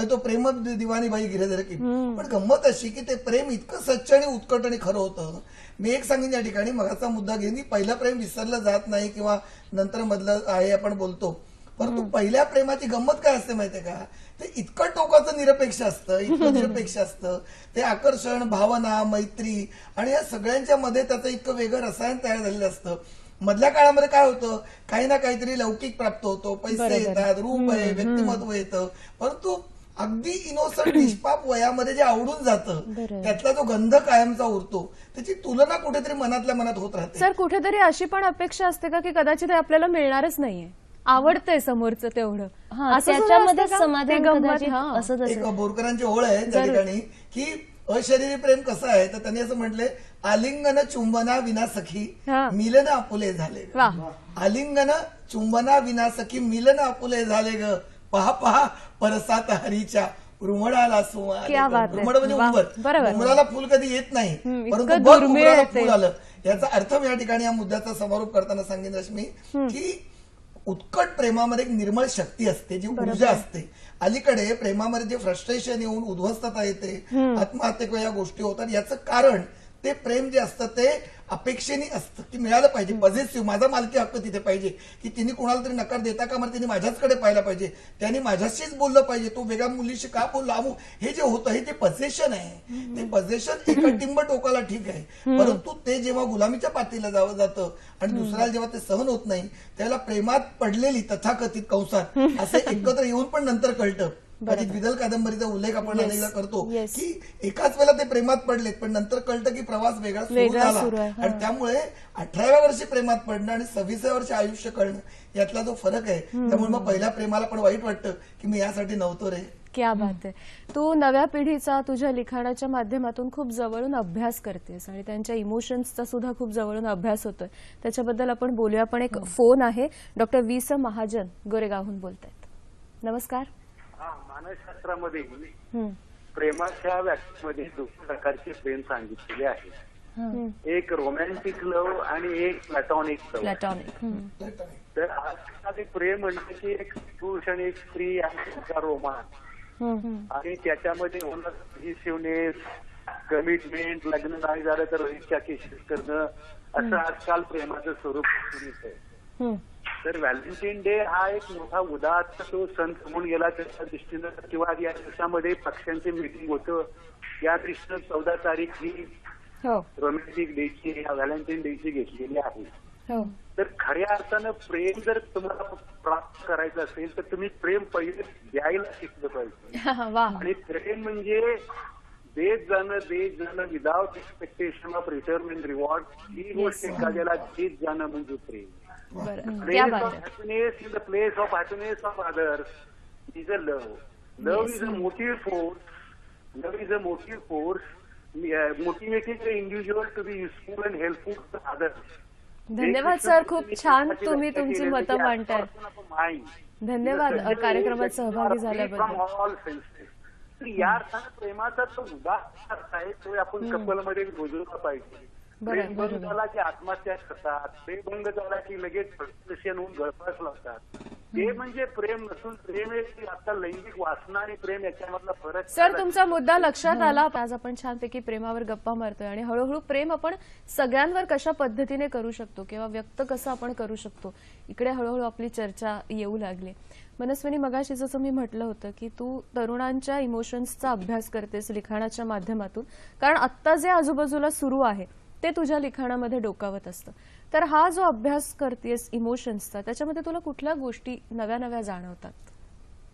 तो प्रेम दिवाणी बाई गिरीधर की. पण गंमत अशी की ते प्रेम इतकं सच्च आणि उत्कट आणि खरं होतं. मी एक सांगेन या ठिकाणी मगाचा मुद्दा घेईन की पहिलं प्रेम विसरलं जात नाही किंवा नंतर मधलं आहे आपण बोलतो, परंतु पहिल्या प्रेमाची गंमत काय असते माहितीये का, ते इतकं टोकाचं निरपेक्ष असतं, इतकं निरपेक्ष असतं. ते आकर्षण, भावना, मैत्री आणि या सगळ्यांच्या मध्ये त्याचं इतकं वेगळं रसायन तयार झालेलं असतं. मधल्या काळामध्ये काय होतं, काही ना काहीतरी लौकिक प्राप्त होतो, पैसे येतात, रूप आहे, व्यक्तिमत्व येतं, परंतु अगदी इनोसंट निष्पाप वयामध्ये जे आवडून जातं त्यातला जो गंध कायमचा उरतो, त्याची तुलना कुठेतरी मनातल्या मनात होत राहते. सर कुठेतरी अशी पण अपेक्षा असते का की कदाचित हे आपल्याला मिळणारच नाहीये, आवडतंय समोरचं तेवढं, असं सुद्धा त्याच्यामध्ये असतं का? समाधान ती गंमत, कदाचित हा. असंच एक बोरकरांची ओळ आहे त्या ठिकाणी की अशरीरी प्रेम कसं आहे, तर त्यांनी असं म्हटलंय, आलिंगन चुंबना विना सखी हा. मिलन आपुले झाले ग. वा. आलिंगन चुंबना विना सखी मिलन आपुले झाले ग, पहा पहा परसात हरीच्या रुमडाला सुमा. क्या बात आहे. रुमड म्हणजे वा. उंबर, बरोबर. उंबराला फुल कधी येत नाही, परंतु इतकं बघ दुर्मिळ उंबराला आहे ते. फुल आलं. याचा अर्थ मी या ठिकाणी या मुद्द्याचा समारोप करताना सांगेन रश्मी, की उत्कट प्रेमामध्ये एक निर्मळ शक्ती असते, जी ऊर्जा असते. अलीकडे प्रेमामध्ये जे फ्रस्ट्रेशन येऊन उद्ध्वस्तता येते, आत्महत्या किंवा या गोष्टी होतात, याचं कारण ते प्रेम जे असतं ते अपेक्षेने असतं की मिळालं पाहिजे, पॉझिटिव्ह, माझा मालकी हक्क तिथे पाहिजे, की तिने कुणाला तरी नकार देता का मला तिने माझ्याचकडे पाहायला पाहिजे, त्याने माझ्याशीच बोललं पाहिजे, तो वेगळ्या मुलीशी का बोलला, हे जे होतं हे ते पजेशन आहे. ते पजेशन एका टिंब टोकाला ठीक आहे, परंतु ते जेव्हा गुलामीच्या पातळीला जातं आणि दुसऱ्याला जेव्हा ते सहन होत नाही, त्याला प्रेमात पडलेली तथाकथित कंसात असे एकत्र येऊन पण नंतर कळतं. आणि द्विदल कादंबरीचा उल्लेख आपण अनेकदा करतो की एकाच वेळेला ते प्रेमात पडलेत, पण नंतर कळतं की प्रवास वेगळा सुरू झाला. आणि त्यामुळे 18व्या वर्षी प्रेमात पडणं आणि 26व्या वर्षी आयुष्य कळणं यातला जो फरक आहे, त्यामुळे मग पहिल्या प्रेमाला पण वाईट वाटतं की मी यासाठी नव्हतो रे. क्या बात आहे. तू नव्या पिढीचा तुझ्या लिखाणाच्या माध्यमातून खूप जवळून अभ्यास करतेस आणि त्यांच्या इमोशन्सचा सुद्धा खूप जवळून अभ्यास होतोय, त्याच्याबद्दल आपण बोलूया. पण एक फोन आहे, डॉक्टर वी.स. महाजन गोरेगावहून बोलतायत. नमस्कार. मानसशास्त्रामध्ये प्रेमाच्या व्याख्येमध्ये दोन प्रकारचे प्रेम सांगितलेले आहेत, एक रोमॅन्टिक लव्ह आणि एक प्लॅटॉनिक लव्ह. प्लॅटॉनिक. तर आजकाल प्रेम म्हणजे की एक पुरुष आणि एक स्त्री आणि त्यांचा रोमांस, आणि त्याच्यामध्ये होणारी शिवणे, कमिटमेंट, लग्न नाही झालं तर इच्छा केशेस करणं, असं आजकाल प्रेमाचं स्वरूप आहे. तर व्हॅलेंटाईन डे हा एक मोठा उदात्त तो सण समोर गेला त्याच्या दृष्टीनं, किंवा या दिवसामध्ये पक्षांचे मीटिंग होतं, या दृष्टीनं 14 तारीख ही रोमॅन्टिक डेची, व्हॅलेंटाईन डेची घेतलेली आहे. तर खऱ्या अर्थानं प्रेम जर तुम्हाला प्राप्त करायचं असेल तर तुम्ही प्रेम पहिले द्यायला शिकलं पाहिजे. आणि प्रेम म्हणजे देत जाणं without expectation of return and reward, ही गोष्ट एखाद्याला देत जाणं म्हणजे प्रेम. Place of happiness in the place of happiness of others is a love. Love is a motive force. Love is a motive force, motivating the individual to be useful and helpful to others. धन्यवाद सर, खूप छान तुम्ही तुमची मतं मांडताय. धन्यवाद कार्यक्रमात सहभागी झाल्याबद्दल. या अर्थानं प्रेमाचा तो उदास अर्थ आहे, तो आपण कपलमध्ये रुजवला पाहिजे. प्रेमभंग झाला की आत्महत्या करतात, प्रेमभंग झाला की लगेच फ्रस्ट्रेशन होऊन गळफास लावतात. ते म्हणजे प्रेम नसून प्रेम हे आता लैंगिक वासना आणि प्रेम याच्यामधला फरक. सर तुमचा मुद्दा लक्षात आला. आज आपण छानपैकी प्रेमावर गप्पा मारतोय आणि हळूहळू प्रेम आपण सगळ्यांवर कशा पद्धतीने करू शकतो किंवा व्यक्त कसं आपण करू शकतो, इकडे हळूहळू आपली चर्चा येऊ लागली. मनस्विनी, मगाशी जसं मी म्हटलं होतं की तू तरुणांच्या इमोशन्सचा अभ्यास करतेस लिखाणाच्या माध्यमातून, कारण आत्ता जे आजूबाजूला सुरू आहे ते तुझ्या लिखाणामध्ये डोकावत असतं. तर हा जो अभ्यास करतेस इमोशन्सचा, त्याच्यामध्ये तुला कुठल्या गोष्टी नव्या नव्या जाणवतात?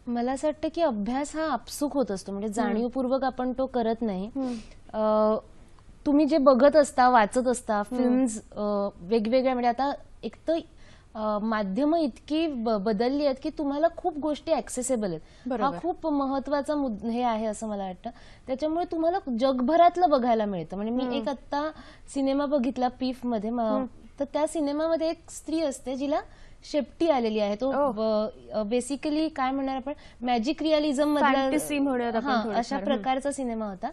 मला असं वाटतं की अभ्यास हा आपसूक होत असतो, म्हणजे जाणीवपूर्वक आपण तो करत नाही. तुम्ही जे बघत असता, वाचत असता, फिल्म्स वेगवेगळ्या, म्हणजे आता एक तर माध्यमं इतकी बदलली आहेत की तुम्हाला खूप गोष्टी ऍक्सेसेबल आहेत. हा खूप महत्वाचा हे आहे असं मला वाटतं. त्याच्यामुळे तुम्हाला जगभरातलं बघायला मिळतं. म्हणजे मी एक आत्ता सिनेमा बघितला पीफ मध्ये, तर त्या सिनेमामध्ये एक स्त्री असते जिला शेपटी आलेली आहे. तो बेसिकली काय म्हणणार आपण, मॅजिक रिअलिझम मधला अशा प्रकारचा सिनेमा होता.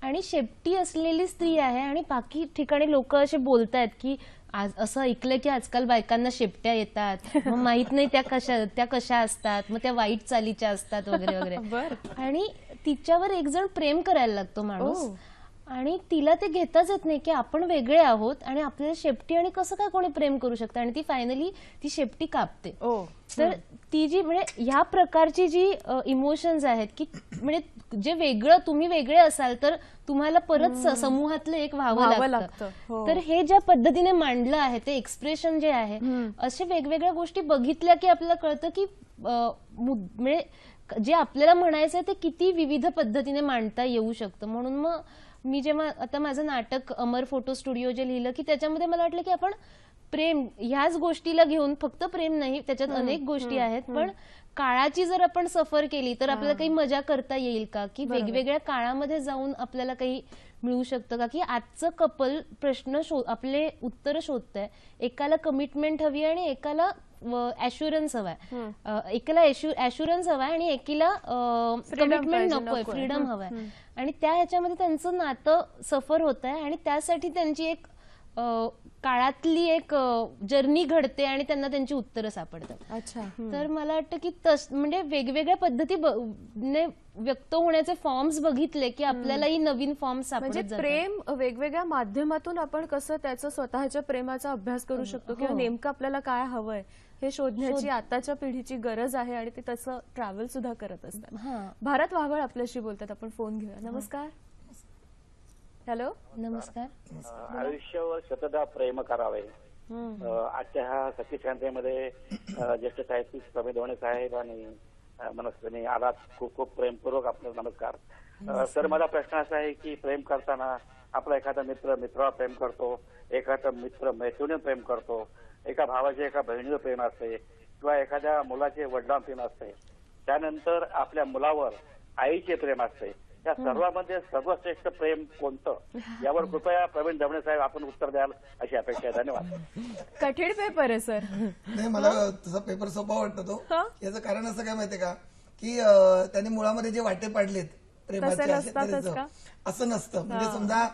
आणि शेपटी असलेली स्त्री आहे आणि बाकी ठिकाणी लोक असे बोलतायत की असं ऐकलंय की आजकाल बायकांना शेपट्या येतात, मग माहित नाही त्या कशा असतात, मग त्या वाईट चालीच्या असतात वगैरे वगैरे. आणि तिच्यावर एक जण प्रेम करायला लागतो माणूस, आणि तिला ते घेताच येत नाही की आपण वेगळे आहोत आणि आपल्याला शेपटी आणि कसं काय कोणी प्रेम करू शकतं, आणि ती फायनली ती शेपटी कापते. तर ती जी म्हणजे ह्या प्रकारची जी इमोशन्स आहेत की म्हणजे जे वेगळं, तुम्ही वेगळे असाल तर तुम्हाला परत समूहातलं एक व्हावं लागतं. तर हे ज्या पद्धतीने मांडलं आहे ते एक्सप्रेशन जे आहे, असे वेगवेगळ्या गोष्टी बघितल्या की आपल्याला कळतं की म्हणजे जे आपल्याला म्हणायचंय ते किती विविध पद्धतीने मांडता येऊ शकतं. म्हणून मग मी जेव्हा आता माझं नाटक अमर फोटो स्टुडिओ जे लिहिलं की त्याच्यामध्ये मला वाटलं की आपण प्रेम ह्याच गोष्टीला घेऊन, फक्त प्रेम नाही, त्याच्यात अनेक गोष्टी आहेत, पण काळाची जर आपण सफर केली तर आपल्याला काही मजा करता येईल का, की वेगवेगळ्या काळामध्ये जाऊन आपल्याला काही मिळू शकतं का, की आजचं कपल प्रश्न आपले उत्तर शोधतंय. एकाला कमिटमेंट हवी आणि एकाला ऍश्युरन्स हवाय, एकाला ऍश्युरन्स हवाय आणि एकीला कमिटमेंट नकोय, फ्रीडम हवाय. आणि त्या ह्याच्यामध्ये त्यांचं नातं सफर होत आहे आणि त्यासाठी त्यांची एक काळातली एक जर्नी घडते आणि त्यांना त्यांची उत्तरं सापडतात. अच्छा. तर मला वाटतं की म्हणजे वेगवेगळ्या पद्धती व्यक्त होण्याचे फॉर्म्स बघितले की आपल्यालाही नवीन फॉर्म सापडत म्हणजे जातात. प्रेम वेगवेगळ्या माध्यमातून आपण कसं त्याचं स्वतःच्या प्रेमाचा अभ्यास करू शकतो किंवा नेमकं आपल्याला काय हवंय हे शोधण्याची आताच्या पिढीची गरज आहे आणि ते तसं ट्रॅव्हल सुद्धा करत असतात. भारत वाहवळ आपल्याशी बोलतात, आपण फोन घेऊया. नमस्कार. हॅलो. नमस्कार. आयुष्यावर शतदा प्रेम करावे. आजच्या ह्या सखी शांतेमध्ये ज्येष्ठ साहित्यिक प्रवीण दवणे साहेब आणि मनस्विनी आलात, खूप खूप प्रेमपूर्वक आपला नमस्कार. सर, माझा प्रश्न असा आहे की प्रेम करताना आपला एखादा मित्र मित्रावर प्रेम करतो, एखादा मित्र मैत्रिणीवर प्रेम करतो, एका भावाचे एका बहिणीवर प्रेम असते किंवा एखाद्या मुलाचे वडिलांवर प्रेम असते, त्यानंतर आपल्या मुलावर आईचे प्रेम असते. या सर्वांमध्ये सर्वश्रेष्ठ प्रेम कोणतं, यावर कृपया प्रवीण दवणे साहेब आपण उत्तर द्याल अशी अपेक्षा आहे. धन्यवाद. कठीण पेपर आहे सर. नाही, मला तसा पेपर सोपा वाटतो तो. याचं कारण असं काय माहितीये का, की त्यांनी मुळामध्ये जे वाटे पाडलेत प्रेमाचे असं नसतं. म्हणजे समजा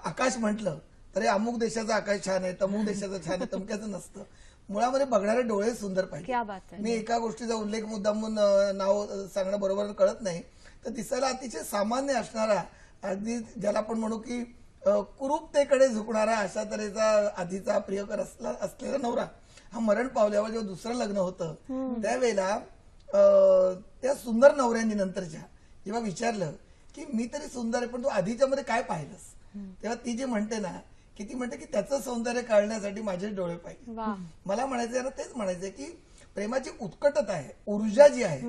आकाश म्हटलं तर अमुक देशाचं आकाश छान आहे, तमुक देशाचं छान आहे, तमक्याचं नसतं. मुळामध्ये बघणारे डोळे सुंदर पाहिजे. मी एका गोष्टीचा उल्लेख मुद्दामून नाव सांगणं बरोबर कळत नाही, तर दिसायला अतिशय सामान्य असणारा, अगदी ज्याला आपण म्हणू की कुरूपतेकडे झुकणारा अशा तऱ्हेचा आधीचा प्रियकर असलेला नवरा हा मरण पावल्यावर जेव्हा दुसरं लग्न होतं त्यावेळेला त्या सुंदर नवऱ्यांनी नंतरच्या जेव्हा विचारलं की मी तरी सुंदर आहे पण तू आधीच्या मध्ये काय पाहिलंस, तेव्हा ती जी म्हणते ना की ती म्हणते की त्याचं सौंदर्य काढण्यासाठी माझे डोळे पाहिजे. मला म्हणायचंय ना, तेच म्हणायचंय की प्रेमाची उत्कटता आहे, ऊर्जा जी आहे,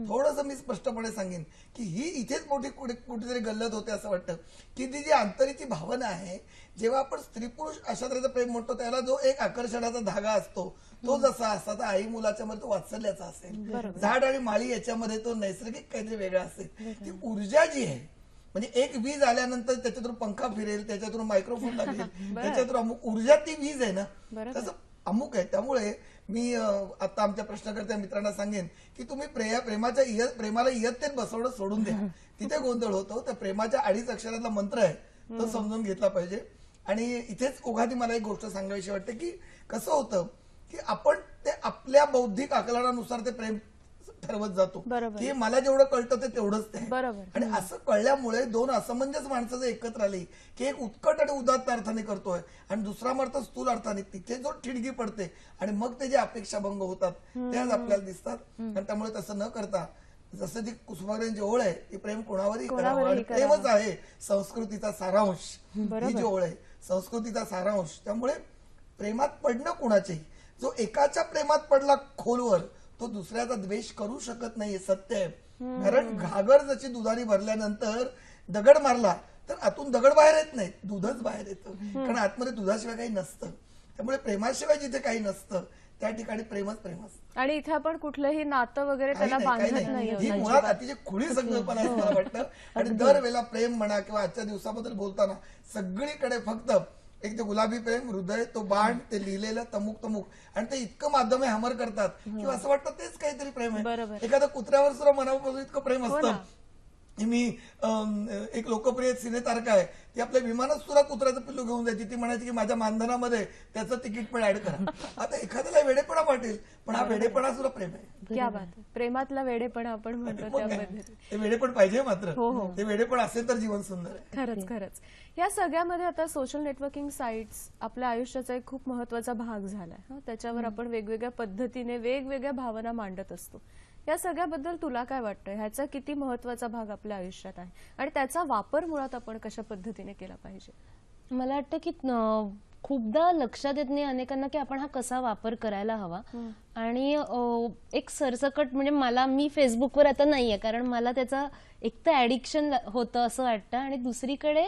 थोडंसं मी स्पष्टपणे सांगेन की ही इथेच मोठी कुठेतरी गल्लत होते असं वाटतं की ती जी आंतरीची भावना आहे, जेव्हा आपण स्त्री पुरुष अशा तऱ्हेचं प्रेम म्हणतो त्याला जो एक आकर्षणाचा धागा असतो तो जसा असता तर आई मुलाच्या मध्ये तो वात्सल्याचा असेल, झाड आणि माळी याच्यामध्ये तो नैसर्गिक काहीतरी वेगळा असेल. ती ऊर्जा जी आहे, म्हणजे एक वीज आल्यानंतर त्याच्यातून पंखा फिरेल, त्याच्यातून मायक्रोफोन लागेल, त्याच्यातून अमुक ऊर्जा ती वीज आहे ना, तसं अमुक आहे. त्यामुळे मी आता आमच्या प्रश्नकर्त्या मित्रांना सांगेन की तुम्ही प्रेमाला इयत्तेत बसवणं सोडून द्या, तिथे गोंधळ होतो. तर प्रेमाच्या 2.5 अक्षरातला मंत्र आहे तो समजून घेतला पाहिजे. आणि इथेच ओघाती मला एक गोष्ट सांगावीशी वाटते की कसं होतं की आपण ते आपल्या बौद्धिक आकलनानुसार ते प्रेम ठरवत जातो की मला जेवढं कळतं ते तेवढंच ते. आणि असं कळल्यामुळे दोन असमंजस माणसं जर एकत्र आली की एक उत्कट आणि उदात्त अर्थाने करतोय आणि दुसरा मार्ग स्थूल अर्थाने, तिथे जो ठिणगी पडते आणि मग ते जे अपेक्षाभंग होतात ते आज आपल्याला दिसतात. आणि त्यामुळे तसं न करता जसं ती कुसुमाग्रजांची ओळ आहे की प्रेम कोणावरही करावं आणि प्रेमच आहे संस्कृतीचा सारांश. ही जी ओळ आहे संस्कृतीचा सारांश. त्यामुळे प्रेमात पडणं कुणाचेही, जो एकाच्या प्रेमात पडला खोलवर तो दुसऱ्याचा द्वेष करू शकत नाही, सत्य आहे. कारण घागर जशी दुधाने भरल्यानंतर दगड मारला तर आतून दगड बाहेर येत नाही, दूधच बाहेर येतं. कारण आतमध्ये दुधाशिवाय काही नसतं. त्यामुळे प्रेमाशिवाय जिथे काही नसतं त्या ठिकाणी प्रेमच प्रेम असतं. आणि इथे आपण कुठलंही नातं वगैरे त्याला बांधत नाही. ही मुळात अतिशय खुली संकल्पना असं मला वाटतं. आणि दरवेळेला प्रेम म्हणा किंवा आजच्या दिवसाबद्दल बोलताना सगळीकडे फक्त एक ते गुलाबी प्रेम, हृदय, तो बाण, ते लिहिलेलं तमुक आणि ते इतकं माध्यमे हमर करतात किंवा असं वाटतं तेच काहीतरी प्रेम आहे. एखाद्या कुत्र्यावर सुद्धा मनापासून इतकं प्रेम असतं मी एक लोकप्रिय सिनेतारका आहे, ती आपल्या विमानात सुद्धा कुत्र्याचं पिल्लू घेऊन जायची. ती म्हणायची की माझ्या मानधनामध्ये त्याचं तिकीट पण ऍड करा. आता एखाद्याला वेडेपणा वाटेल, पण हा वेडेपणा सुद्धा प्रेम आहे. क्या बात आहे. प्रेमातला वेडेपणा आपण म्हणतो त्या पद्धतीने. ते वेडेपण पाहिजे मात्र. हो, हो. ते वेडेपण असेल तर जीवन सुंदर आहे. खरंच खरंच. या सगळ्यामध्ये आता सोशल नेटवर्किंग साईट्स आपल्या आयुष्याचा एक खूप महत्वाचा भाग झालाय. त्याच्यावर आपण वेगवेगळ्या पद्धतीने वेगवेगळ्या भावना मांडत असतो. या सगळ्याबद्दल तुला काय वाटतं? ह्याचा किती महत्वाचा भाग आपल्या आयुष्यात आहे आणि त्याचा वापर मुळात आपण कशा पद्धतीने केला पाहिजे? मला वाटतं की खूपदा लक्षात येत नाही अनेकांना की आपण हा कसा वापर करायला हवा. आणि एक सरसकट म्हणजे मी फेसबुकवर आता नाहीये, कारण मला त्याचा एक तर ऍडिक्शन होतं असं वाटतं, आणि दुसरीकडे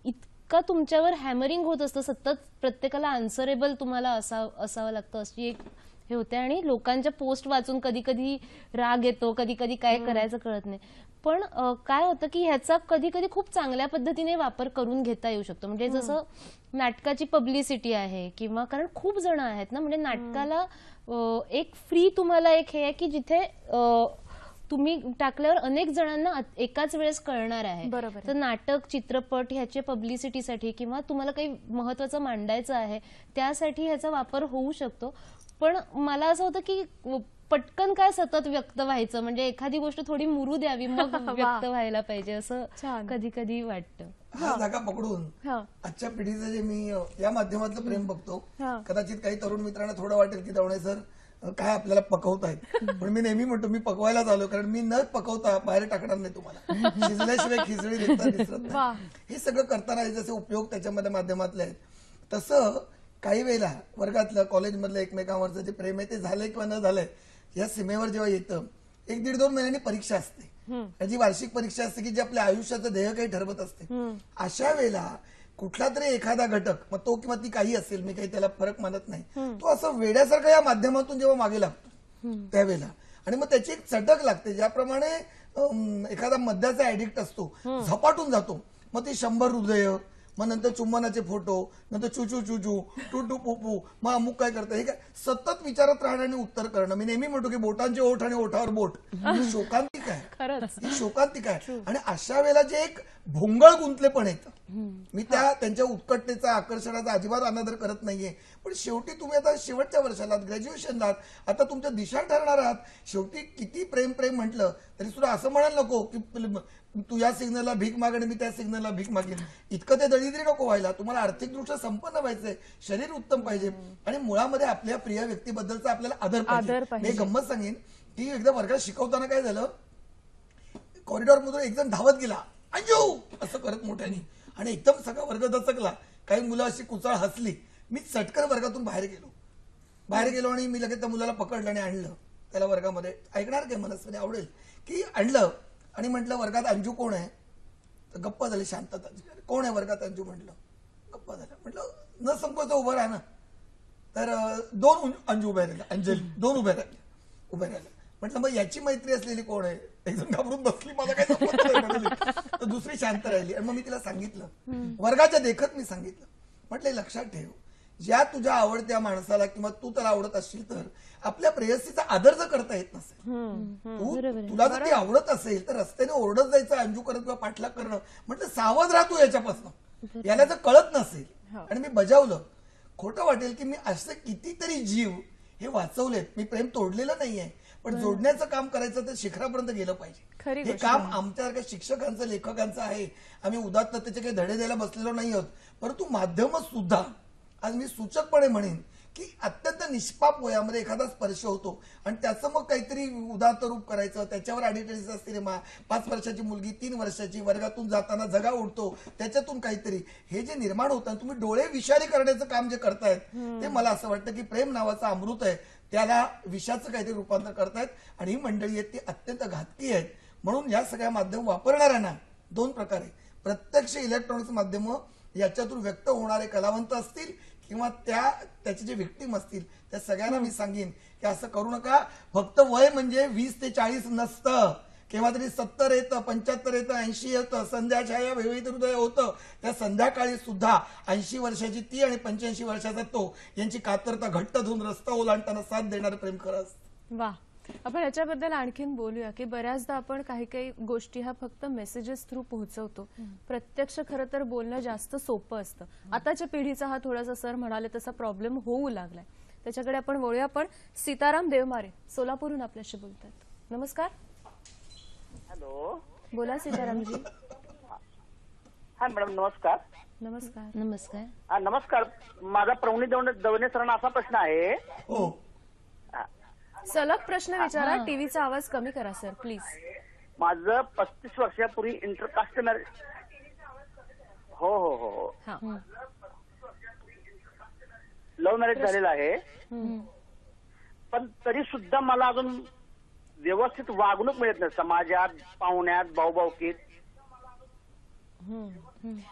इतका तुमच्यावर हॅमरिंग होत असतं सतत, प्रत्येकाला आन्सरेबल तुम्हाला असावं लागतं, अशी एक हे होते. आणि लोकांच्या पोस्ट वाचून कधी कधी राग येतो, कधी कधी काय करायचं कळत नाही. पण काय होतं की ह्याचा कधी कधी खूप चांगल्या पद्धतीने वापर करून घेता येऊ शकतो. म्हणजे जसं नाटकाची पब्लिसिटी आहे, किंवा कारण खूप जण आहेत ना, म्हणजे नाटकाला एक फ्री तुम्हाला एक हे आहे की जिथे तुम्ही टाकल्यावर अनेक जणांना एकाच वेळेस कळणार आहे. बरोबर. तर नाटक, चित्रपट ह्याच्या पब्लिसिटीसाठी किंवा तुम्हाला काही महत्वाचं मांडायचं आहे त्यासाठी ह्याचा वापर होऊ शकतो. पण मला असं होतं की पटकन काय सतत व्यक्त व्हायचं, म्हणजे एखादी गोष्ट थोडी मुरू द्यावी मग व्यक्त व्हायला पाहिजे, असं कधी कधी वाटतं. हा जागा पकडून आजच्या पिढीचं जे मी या माध्यमातलं प्रेम बघतो, कदाचित काही तरुण मित्रांना थोडं वाटेल की दवणे सर काय आपल्याला पकवतायत, पण मी नेहमी म्हणतो मी पकवायलाच आलो, कारण मी न पकवता बाहेर टाकणार नाही तुम्हाला. शिजल्याशिवाय खिचडी दिसता दिसत नाही. हे सगळं करताना जसे उपयोग त्याच्यामध्ये माध्यमातले आहेत, तसं काही वेळेला वर्गातलं, कॉलेजमधलं एकमेकांवरचं जे प्रेम आहे ते झालंय किंवा न झालंय या सीमेवर जेव्हा येतं, 1-1.5-2 महिन्यांनी परीक्षा असते, जी वार्षिक परीक्षा असते की जी आपल्या आयुष्याचं ध्येय काही ठरवत असते. अशा वेळेला कुठला तरी एखादा घटक, मग तो किंवा ती काही असेल, मी काही त्याला फरक मानत नाही, तो असं वेड्यासारखं या माध्यमातून जेव्हा मागे लागतो त्यावेळेला, आणि मग त्याची एक चटक लागते. ज्याप्रमाणे एखादा मद्याचा ऍडिक्ट असतो, झपाटून जातो, मग ती 100 हृदय, मग नंतर चुंबनाचे फोटो, नंतर चुचू चुचू, टू टू पुपू, मग अमुक काय करतं, हे काय सतत विचारत राहणं आणि उत्तर करणं. मी नेहमी म्हणतो की बोटांचे ओठ आणि ओठावर बोट, ही शोकांतिक आहे. खरंच ही शोकांतिक आहे. आणि अशा वेळेला जे एक भोंगळ गुंतलेपण येतं, मी त्यांच्या उत्कटतेचा, आकर्षणाचा अजिबात अनादर करत नाहीये, पण शेवटी तुम्ही आता शेवटच्या वर्षाला, ग्रॅज्युएशनला, आता तुमच्या दिशा ठरणार आहात. शेवटी किती प्रेम प्रेम म्हटलं तरी सुद्धा असं म्हणायला नको की तू या सिग्नलला भीक माग आणि मी त्या सिग्नलला भीक मागेन, इतकं ते दरिद्री नको व्हायला. तुम्हाला आर्थिकदृष्ट्या संपन्न व्हायचंय, शरीर उत्तम पाहिजे, आणि मुळामध्ये आपल्या प्रिय व्यक्तीबद्दलचा आपल्याला आदर पाहिजे. मी गंमत सांगेन की एकदा वर्गात शिकवताना काय झालं, कॉरिडॉर मधून एक जण धावत गेला, अंजू असं करत मोठ्याने, आणि एकदम सगळा वर्ग दचकला. काही मुलं अशी कुचाळ हसली. मी चटकन वर्गातून बाहेर गेलो आणि मी लगेच त्या मुलाला पकडलं आणि आणलं त्याला वर्गामध्ये. ऐकणार काय मनस्वी आवडेल की आणलं आणि म्हटलं वर्गात अंजू कोण आहे, तर गप्पा झाली, शांतता. कोण आहे वर्गात अंजू म्हटलं, गप्पा झाल्या. म्हटलं न संकोच उभं राहा ना, तर 2 अंजू उभ्या राहिल्या, अंजली 2 उभ्या राहिल्या. म्हटलं मग याची मैत्री असलेली कोण आहे, एकदम घाबरून बसली, मला काय संपत नाही म्हणाली. तर दुसरी शांत राहिली. आणि मग मी तिला सांगितलं, वर्गाच्या देखत मी सांगितलं, म्हटलं लक्षात ठेव, ज्या तुझ्या आवडत्या माणसाला किंवा तू त्याला आवडत असशील तर आपल्या प्रेयसीचा आदर जर करता येत नसेल, तुला जर ती आवडत असेल तर रस्त्याने ओरडत जायचं, अंजू करत किंवा पाठलाग करणं, म्हटलं सावध राह तू याच्यापासून. याला जर कळत नसेल आणि मी बजावलं, खोटं वाटेल की मी असे कितीतरी जीव हे वाचवलेत. मी प्रेम तोडलेलं नाहीये, पण जोडण्याचं काम करायचं तर शिखरापर्यंत गेलं पाहिजे. हे काम आमच्यासारख्या शिक्षकांचं, लेखकांचं आहे. आम्ही उदात्ततेचे काही धडे द्यायला बसलेलो नाही आहोत, परंतु माध्यम सुद्धा, आज मी सूचकपणे म्हणेन की अत्यंत निष्पाप वयामध्ये एखादा स्पर्श होतो आणि त्याचं मग काहीतरी उदात्त रूप करायचं, त्याच्यावर ॲडिटरीचा सिनेमा, 5 वर्षाची मुलगी, 3 वर्षाची, वर्गातून जाताना जगा उडतो, त्याच्यातून काहीतरी हे जे निर्माण होतं, तुम्ही डोळे विषारी करण्याचं काम जे करतायत, ते मला असं वाटतं की प्रेम नावाचं अमृत आहे, त्याला विषाचं काहीतरी रूपांतर करतायत. आणि ही मंडळी आहेत ती अत्यंत घातकी आहेत. म्हणून या सगळ्या माध्यम वापरणाऱ्यांना 2 प्रकारे, प्रत्यक्ष इलेक्ट्रॉनिक्स माध्यम याच्यातून व्यक्त होणारे कलावंत असतील किंवा त्याचे जे विक्टिम असतील, त्या सगळ्यांना मी सांगेन की असं करू नका. फक्त वय म्हणजे 20 ते 40 नसतं, केव्हा तरी 70 येतं, 75 येतं, 80 येतं, संध्याछाया विविध हृदय होतं. त्या संध्याकाळी सुद्धा 80 वर्षाची ती आणि 85 वर्षाचा तो यांची कातरता घट्ट धरून रस्ता ओलांडताना साथ देणारं प्रेम खरं असतं. वा, आपण याच्याबद्दल आणखीन बोलूया की बऱ्याचदा आपण काही काही गोष्टी ह्या फक्त मेसेजेस थ्रू पोहोचवतो. प्रत्यक्ष खरं तर बोलणं जास्त सोपं असतं. आताच्या पिढीचा हा थोडासा सर म्हणाले तसा प्रॉब्लेम होऊ लागलाय. त्याच्याकडे आपण वळूया. पण सीताराम देवमारे सोलापूरहून आपल्याशी बोलतात. नमस्कार. हॅलो. बोला सीतारामजी. हा मॅडम नमस्कार. नमस्कार. नमस्कार. हा नमस्कार. माझा प्रवणी दवणे सरांना असा प्रश्न आहे. हो. सलग प्रश्न विचारा. टीव्हीचा आवाज कमी करा सर प्लीज. माझं 35 वर्षापूर्वी इंटरकास्ट मॅरेज. हो हो हो हा. लव्ह मॅरेज झालेलं आहे. पण तरी सुद्धा मला अजून व्यवस्थित वागणूक मिळत नाही समाजात, पाहुण्यात, भाऊभाऊकीत.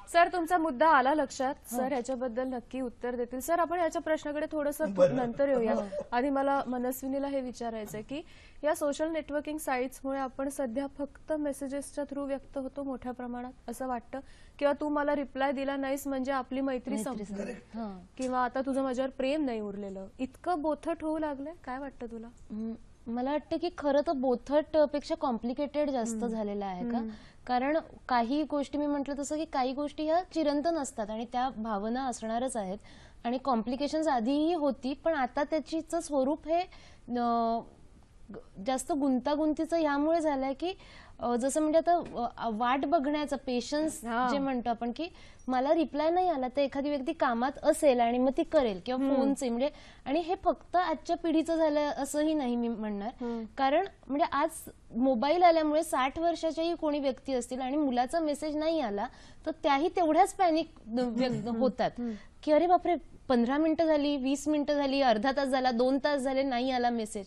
सर तुमचा मुद्दा आला लक्षात. सर ह्याच्याबद्दल नक्की उत्तर देतील. सर आपण याच्या प्रश्नाकडे थोडंसं नंतर येऊया. आधी मला मनस्विनीला हे विचारायचंय की या सोशल नेटवर्किंग साईट्समुळे आपण सध्या फक्त मेसेजेसच्या थ्रू व्यक्त होतो मोठ्या प्रमाणात असं वाटतं, किंवा तू मला रिप्लाय दिला नाहीस म्हणजे आपली मैत्री संपली, किंवा आता तुझं माझ्यावर प्रेम नाही उरलेलं, इतकं बोथट होऊ लागलंय. काय वाटतं तुला? मला वाटतं की खरं तर बोथट पेक्षा कॉम्प्लिकेटेड जास्त झालेलं आहे का. कारण काही गोष्टी मी म्हटलं तसं की काही गोष्टी ह्या चिरंतन असतात आणि त्या भावना असणारच आहेत आणि कॉम्प्लिकेशन्स आधीही होती, पण आता त्याचं स्वरूप हे जास्त गुंतागुंतीचं ह्यामुळे झालंय की जसं म्हणजे आता वाट बघण्याचं पेशन्स जे म्हणतो आपण की मला रिप्लाय नाही आला तर एखादी व्यक्ती कामात असेल आणि मग ती करेल किंवा फोनचे म्हणजे. आणि हे फक्त आजच्या पिढीचं झालं असंही नाही मी म्हणणार. कारण म्हणजे आज मोबाईल आल्यामुळे 60 वर्षाच्याही कोणी व्यक्ती असतील आणि मुलाचा मेसेज नाही आला तर त्याही तेवढ्याच पॅनिक होतात की अरे बापरे 15 मिनिटं झाली, 20 मिनिटं झाली, अर्धा तास झाला, 2 तास झाले, नाही आला मेसेज,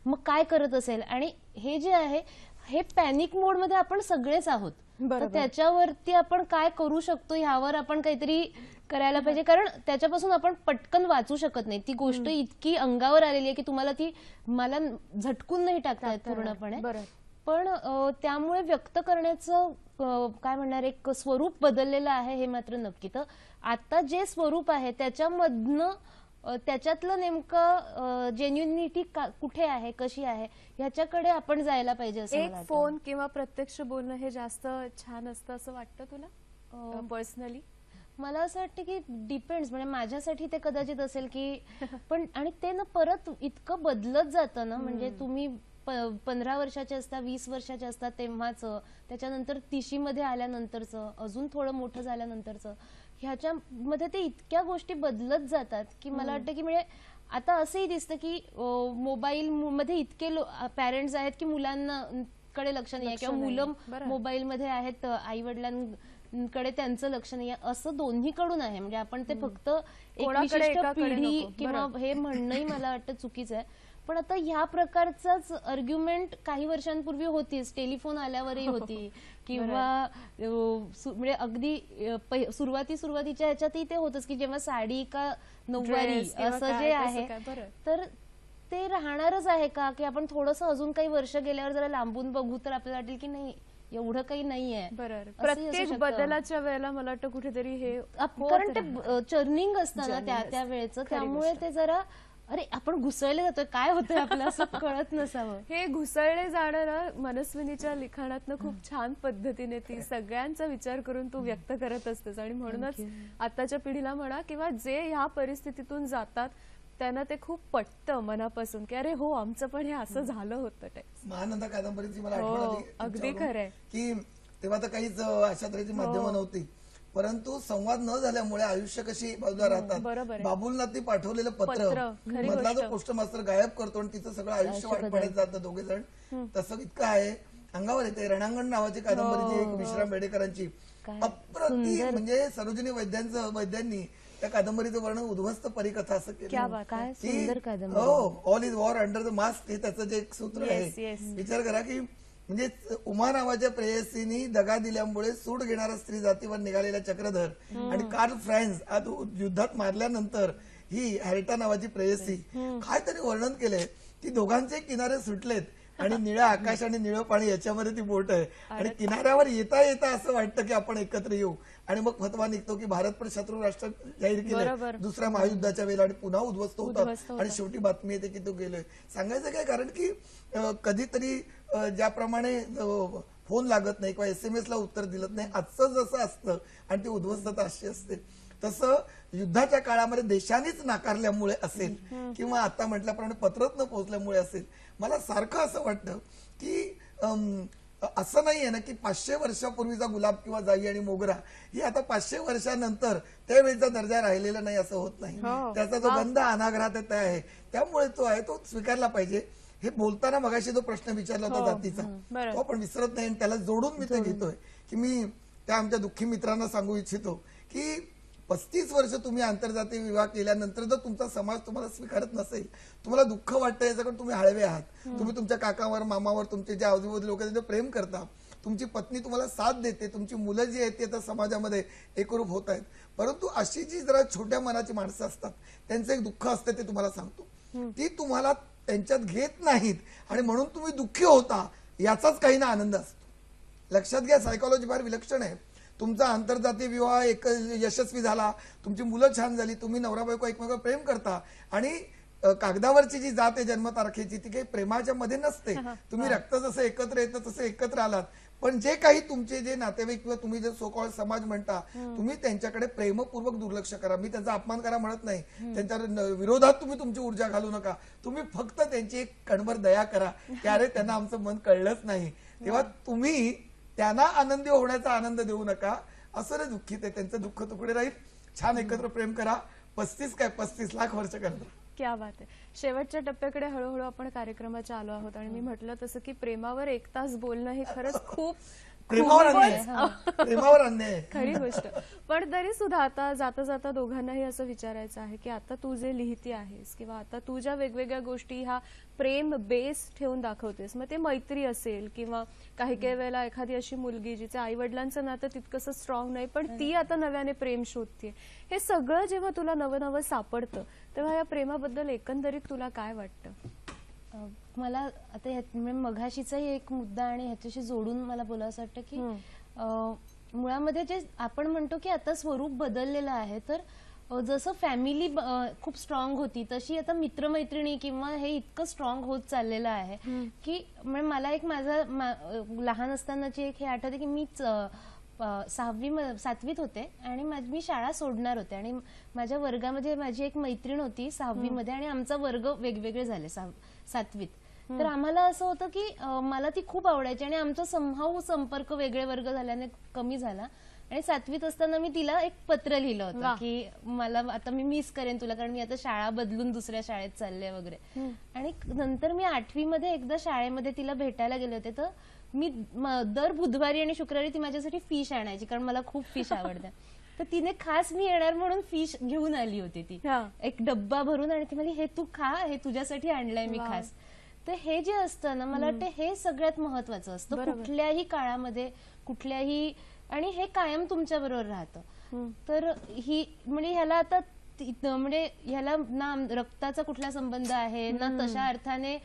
मग काय करत असेल. आणि हे जे आहे हे पॅनिक मोडमध्ये आपण सगळेच आहोत. तर त्याच्यावरती आपण काय करू शकतो ह्यावर आपण काहीतरी करायला पाहिजे. कारण त्याच्यापासून आपण पटकन वाचू शकत नाही. ती गोष्ट इतकी अंगावर आलेली आहे की तुम्हाला ती मला झटकून नाही टाकता येत पूर्णपणे. पण त्यामुळे व्यक्त करण्याचं काय म्हणणार एक स्वरूप बदललेलं आहे हे मात्र नक्की. तर आता जे स्वरूप आहे त्याच्यामधनं त्याच्यातलं नेमकं जेन्युनिटी कुठे आहे, कशी आहे, ह्याच्याकडे आपण जायला पाहिजे. एक फोन किंवा प्रत्यक्ष बोलणं हे जास्त छान असतं असं वाटतं तुला पर्सनली? मला असं वाटतं की डिपेंड्स. म्हणजे माझ्यासाठी ते कदाचित असेल की पण आणि ते ना परत इतकं बदलत जातं ना. म्हणजे तुम्ही 15 वर्षाचे असता, 20 वर्षाचे असतात तेव्हाच, त्याच्यानंतर 30 मध्ये आल्यानंतरचं, अजून थोडं मोठं झाल्यानंतरचं, ह्याच्यामध्ये ते इतक्या गोष्टी बदलत जातात की मला वाटतं की म्हणजे आता असंही दिसतं की मोबाईल मध्ये इतके पॅरेंट्स आहेत की मुलांकडे लक्ष नाही आहे किंवा मुलं मोबाईलमध्ये आहेत, आई वडिलांकडे त्यांचं लक्ष नाही आहे, असं दोन्हीकडून आहे. म्हणजे आपण ते फक्त एक विशिष्ट पिढी किंवा हे म्हणणंही मला वाटतं चुकीचं आहे. पण आता ह्या प्रकारचाच आर्ग्युमेंट काही वर्षांपूर्वी होतीच, टेलिफोन आल्यावरही होती किंवा म्हणजे अगदी सुरुवातीच्या ह्याच्यातही ते होतच की जेव्हा साडी का नऊवारी असं जे आहे तर ते राहणारच आहे का की आपण थोडंसं अजून काही वर्ष गेल्यावर जरा लांबून बघू तर आपल्याला वाटेल की नाही एवढं काही नाहीये. बरोबर. प्रत्येक बदलाच्या वेळेला मला वाटतं कुठेतरी हे कारण ते चर्निंग असतं ना त्या वेळेचं, त्यामुळे ते जरा अरे आपण घुसळले जातोय, काय होतंय आपलं असं कळत नसावं. हे घुसळले जाणं ना मनस्विनीच्या लिखाणातनं खूप छान पद्धतीने ती सगळ्यांचा विचार करून तू व्यक्त करत असतेस. आणि म्हणूनच आताच्या पिढीला म्हणा किंवा जे ह्या परिस्थितीतून जातात त्यांना ते खूप पटतं मनापासून की अरे हो आमचं पण हे असं झालं होतं. महानंदा कादंबरीची मला आठवण आली. अगदी खरंय की तेव्हा तर काहीच अशा तऱ्हेची माध्यमं नव्हती, परंतु संवाद न झाल्यामुळे आयुष्य कशी बाजूला राहतात. बाबूलना ती पाठवलेलं पत्र मधला जो पोस्ट मास्टर गायब करतो आणि तिचं सगळं आयुष्य वाट पडत जातं दोघे जण, तसं इतकं आहे अंगावर येते. रणांगण नावाची कादंबरीची एक विश्राम बेडेकरांची अप्रतिम, म्हणजे सरोजिनी वैद्यांनी त्या कादंबरीचं वर्णन उद्ध्वस्त परिकथा असं केलं की हो all is war under the mask, हे त्याचं जे एक सूत्र आहे. विचार करा की म्हणजे उमा नावाच्या प्रेयसीनी दगा दिल्यामुळे सूड घेणारा स्त्री जातीवर निघालेला चक्रधर आणि कार्ल फ्रान्स आज युद्धात मारल्यानंतर ही हॅरिटा नावाची प्रेयसी, काय तरी वर्णन केलंय की दोघांचे किनारे सुटलेत आणि निळं आकाश आणि निळं पाणी याच्यामध्ये ती बोट आहे आणि किनाऱ्यावर येता येता असं वाटतं की आपण एकत्र येऊ आणि मग फतवा निघतो की भारत पण शत्रू राष्ट्र जाहीर केलं दुसऱ्या महायुद्धाच्या वेळेला आणि पुन्हा उद्ध्वस्त होतात आणि शेवटी बातमी येते की तो गेलोय. सांगायचं काय कारण की कधीतरी ज्याप्रमाणे फोन लागत नाही किंवा SMS ला उत्तर दिलं नाही आजचं जसं असतं आणि ती उद्ध्वस्तता अशी असते तसं युद्धाच्या काळामध्ये देशानेच नाकारल्यामुळे असेल किंवा आता म्हटल्याप्रमाणे पत्रच न पोहोचल्यामुळे असेल. मला सारखं असं वाटतं की असं नाहीये ना की 500 वर्षापूर्वीचा गुलाब किंवा जाई आणि मोगरा ही आता 500 वर्षानंतर त्यावेळीचा दर्जा राहिलेला नाही असं होत नाही. त्याचा जो गंध अनागरात येत आहे त्यामुळे तो आहे तो स्वीकारला पाहिजे. हे बोलताना मगाशी जो प्रश्न विचारला होता जातीचा तो आपण विसरत नाही आणि त्याला जोडून मी ते घेतोय की मी त्या आमच्या दुःखी मित्रांना सांगू इच्छितो की 35 वर्ष तुम्ही आंतरजातीय विवाह केल्यानंतर जर तुमचा समाज तुम्हाला स्वीकारत नसेल तुम्हाला दुःख वाटतं याच्याकडे तुम्ही हळवे आहात. तुम्ही तुमच्या काकावर मामावर तुमचे जे आजूबाजू लोक त्यांचे प्रेम करता तुमची पत्नी तुम्हाला साथ देते तुमची मुलं जी आहेत ती आता समाजामध्ये एकरूप होत आहेत परंतु अशी जी जरा छोट्या मनाची माणसं असतात त्यांचं एक दुःख असतं ते तुम्हाला सांगतो ती तुम्हाला त्यांच्यात घेत नाहीत आणि म्हणून तुम्ही दुःखी होता याचाच काही ना आनंद असतो. लक्षात घ्या सायकोलॉजी फार विलक्षण आहे. तुमचा आंतरजातीय विवाह एक यशस्वी झाला तुमची मुलं छान झाली तुम्ही नवरा बायको एकमेकांवर प्रेम करता आणि कागदावरची जी जात आहे जन्मतारखेची ती काही प्रेमाच्या मध्ये नसते. तुम्ही रक्त जसं एकत्र येतं तसं एकत्र आलात पण जे काही तुमचे जे नातेवाईक किंवा तुम्ही जे सो कॉल्ड समाज म्हणता तुम्ही त्यांच्याकडे प्रेमपूर्वक दुर्लक्ष करा. मी त्यांचा अपमान करा म्हणत नाही त्यांच्या विरोधात तुम्ही तुमची ऊर्जा घालू नका. तुम्ही फक्त त्यांची एक कणभर दया करा की अरे त्यांना आमचं मन कळलंच नाही तेव्हा तुम्ही त्यांना आनंदी होण्याचा आनंद देऊ नका. असं रे दुःखित आहे त्यांचं दुःख तुकडे राहील. छान एकत्र प्रेम करा. 35 लाख वर्ष करता. क्या बात आहे. शेवटच्या टप्प्याकडे हळूहळू आपण कार्यक्रमाच्या आलो आहोत आणि मी म्हटलं तसं की प्रेमावर 1 तास बोलणं हे खरंच खूप प्रेमावर अन्याय खरी गोष्ट. पण तरी सुद्धा आता जाता जाता दोघांनाही असं विचारायचं आहे की आता तू जे लिहिती आहेस किंवा आता तू ज्या वेगवेगळ्या गोष्टी ह्या प्रेम बेस ठेवून दाखवतेस मग ते मैत्री असेल किंवा काही काही वेळेला एखादी अशी मुलगी जिचे आई वडिलांचं नातं तितकंसं स्ट्रॉंग नाही पण ती आता नव्याने प्रेम शोधते हे सगळं जेव्हा तुला नवं नवं सापडतं तेव्हा या प्रेमाबद्दल एकंदरीत तुला काय वाटतं? मला आता मघाशीचाही एक मुद्दा आणि ह्याच्याशी जोडून मला बोलावंसं वाटतं की मुळामध्ये जे आपण म्हणतो की आता स्वरूप बदललेलं आहे तर जसं फॅमिली खूप स्ट्रॉंग होती तशी आता मित्रमैत्रिणी किंवा हे इतकं स्ट्रॉंग होत चाललेलं आहे की मला एक माझा लहान असतानाची एक हे आठवते की मीच 7वीत होते आणि मी शाळा सोडणार होते आणि माझ्या वर्गामध्ये माझी एक मैत्रीण होती 6वी मध्ये आणि आमचा वर्ग वेगवेगळे झाले 7वीत. तर आम्हाला असं होतं की मला ती खूप आवडायची आणि आमचा संभाव संपर्क वेगळे वर्ग झाल्याने कमी झाला आणि 7वीत असताना मी तिला एक पत्र लिहिलं होतं की मला आता मी मिस करेन तुला कारण मी आता शाळा बदलून दुसऱ्या शाळेत चालले वगैरे. आणि नंतर मी 8वी मध्ये एकदा शाळेमध्ये तिला भेटायला गेले होते तर मी दर बुधवारी आणि शुक्रवारी ती माझ्यासाठी फिश आणायची कारण मला खूप फिश आवडतं. तर तिने खास मी येणार म्हणून फिश घेऊन आली होती ती एक डब्बा भरून आणि ती म्हणली हे तू खा हे तुझ्यासाठी आणलंय मी खास. तर हे जे असतं ना मला वाटतं हे सगळ्यात महत्वाचं असतं कुठल्याही काळामध्ये कुठल्याही आणि हे कायम तुमच्या बरोबर राहतं. तर ही म्हणजे ह्याला आता म्हणजे ह्याला ना रक्ताचा कुठला संबंध आहे ना तशा अर्थाने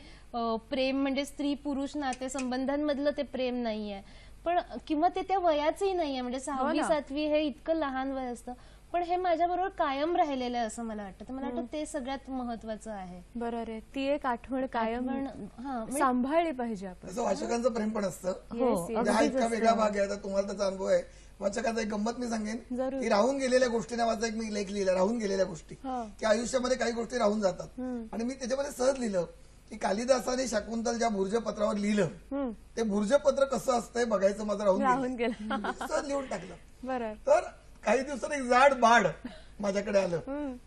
प्रेम म्हणजे स्त्री पुरुष नाते संबंधांमधलं ते प्रेम नाहीये पण किंवा ते त्या वयाचंही नाहीये म्हणजे 6वी 7वी हे इतकं लहान वय असतं पण हे माझ्या बरोबर कायम राहिलेलं आहे असं मला वाटतं. तर मला वाटतं ते सगळ्यात महत्वाचं आहे. बरोबर आहे. ती एक आठवण कायम सांभाळली पाहिजे आपण. तसं वाचकांचं प्रेम पण असतं. हा इतका वेगळा भाग आहे. आता तुम्हाला त्याचा अनुभव आहे. वाचकांचा एक गंमत मी सांगेन की राहून गेलेल्या गोष्टी नावाचा एक मी लेख लिहिला राहून गेलेल्या गोष्टी की आयुष्यामध्ये काही गोष्टी राहून जातात आणि मी त्याच्यामध्ये सहज लिहिलं की कालिदासाने शाकुंतल ज्या भुर्जपत्रावर लिहिलं ते भुर्जपत्र कसं असतंय बघायचं माझं राहून गेलं सहज लिहून टाकलं. तर काही दिवसांनी एक जाड बाड माझ्याकडे आलं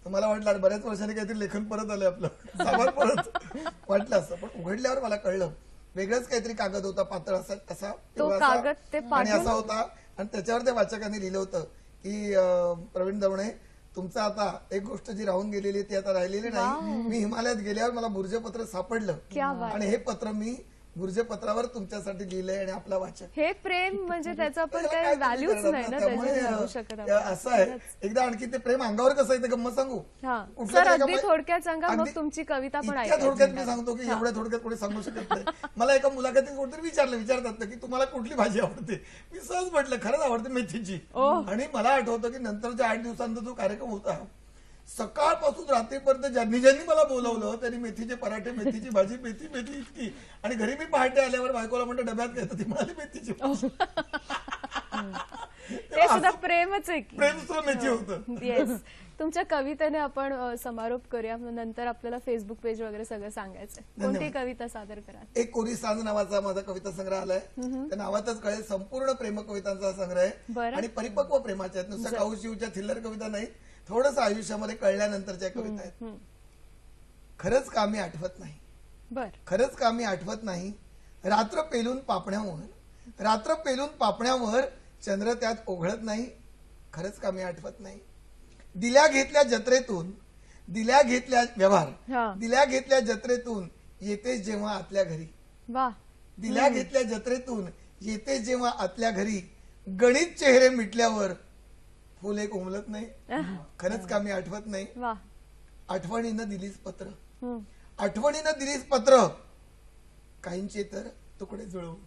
तर मला वाटलं बऱ्याच वर्षांनी काहीतरी लेखन परत आलं आपलं सामान परत वाटलं असं पण उघडल्यावर मला कळलं वेगळंच काहीतरी कागद होता पातळ असा तसा आणि असा होता आणि त्याच्यावर त्या वाचकांनी लिहिलं होतं की प्रवीण दवणे तुमचं आता एक गोष्ट जी राहून गेलेली ती आता राहिलेली नाही. मी हिमालयात गेल्यावर मला भुर्जपत्र सापडलं आणि हे पत्र मी गुर्जपत्रावर तुमच्यासाठी लिहिलंय आणि आपला वाचक. हे प्रेम म्हणजे त्याचा पण त्याला काही काय तुम्ही व्हॅल्यूच करणार नाही ना, त्यामुळे, त्याच्यात राहू शकत आपण. असं आहे. एकदा आणखी ते प्रेम अंगावर कसं आहे ते गंमत सांगू. हा कुठल्या सर, तरी अगदी एका- थोडक्यात सांगा, मग अगदी- तुमची कविता पण इतक्या थोडक्यात मी ऐकायची. सांगतो की एवढ्या थोडक्यात कोणी सांगू शकत नाही. मला एका मुलाखतीत कोणतरी विचारतात की तुम्हाला कुठली भाजी आवडते. मी सहज म्हटलं खरंच आवडते मेथीची. आणि मला आठवतं की नंतरच्या 8 दिवसांचा जो कार्यक्रम होता, सकाळपासून रात्रीपर्यंत ज्यांनी मला बोलवलं त्यांनी मेथीचे पराठे, मेथीची भाजी, मेथी मेथी इतकी. आणि घरी मी पहाटे आल्यावर बायकोला म्हणतो डब्यात काय, ती म्हणाली मेथीची भाजी. ते सुद्धा प्रेमच आहे की. प्रेम सुद्धा मेथी होतं. येस. तुमच्या कवितेने आपण समारोप करूया. नंतर आपल्याला फेसबुक पेज वगैरे सगळं सांगायचंय. कोणती कविता सादर करा? एक कोरी सांज नावाचा माझा कविता संग्रह आलाय. त्या नावातच कळेल संपूर्ण प्रेम कवितांचा संग्रह आहे. आणि परिपक्व प्रेमाच्या आहेत, नुसत्या काऊशिवच्या थिल्लर कविता नाही, थोडंसं आयुष्यामध्ये कळल्यानंतरच्या कविता आहेत. खरंच कामी आठवत नाही, खरंच कामी आठवत नाही, रात्र पेलून पापण्यावर चंद्र त्यात ओघळत नाही, खरंच कामी आठवत नाही. दिल्या घेतल्या जत्रेतून येते जेव्हा आतल्या घरी, दिल्या घेतल्या जत्रेतून येते जेव्हा आतल्या घरी, गणित चेहरे मिटल्यावर फुल एक उमलत नाही, खरंच कामी आठवत नाही. आठवणीनं दिलीच पत्र, काहींचे तर तुकडे जुळवून.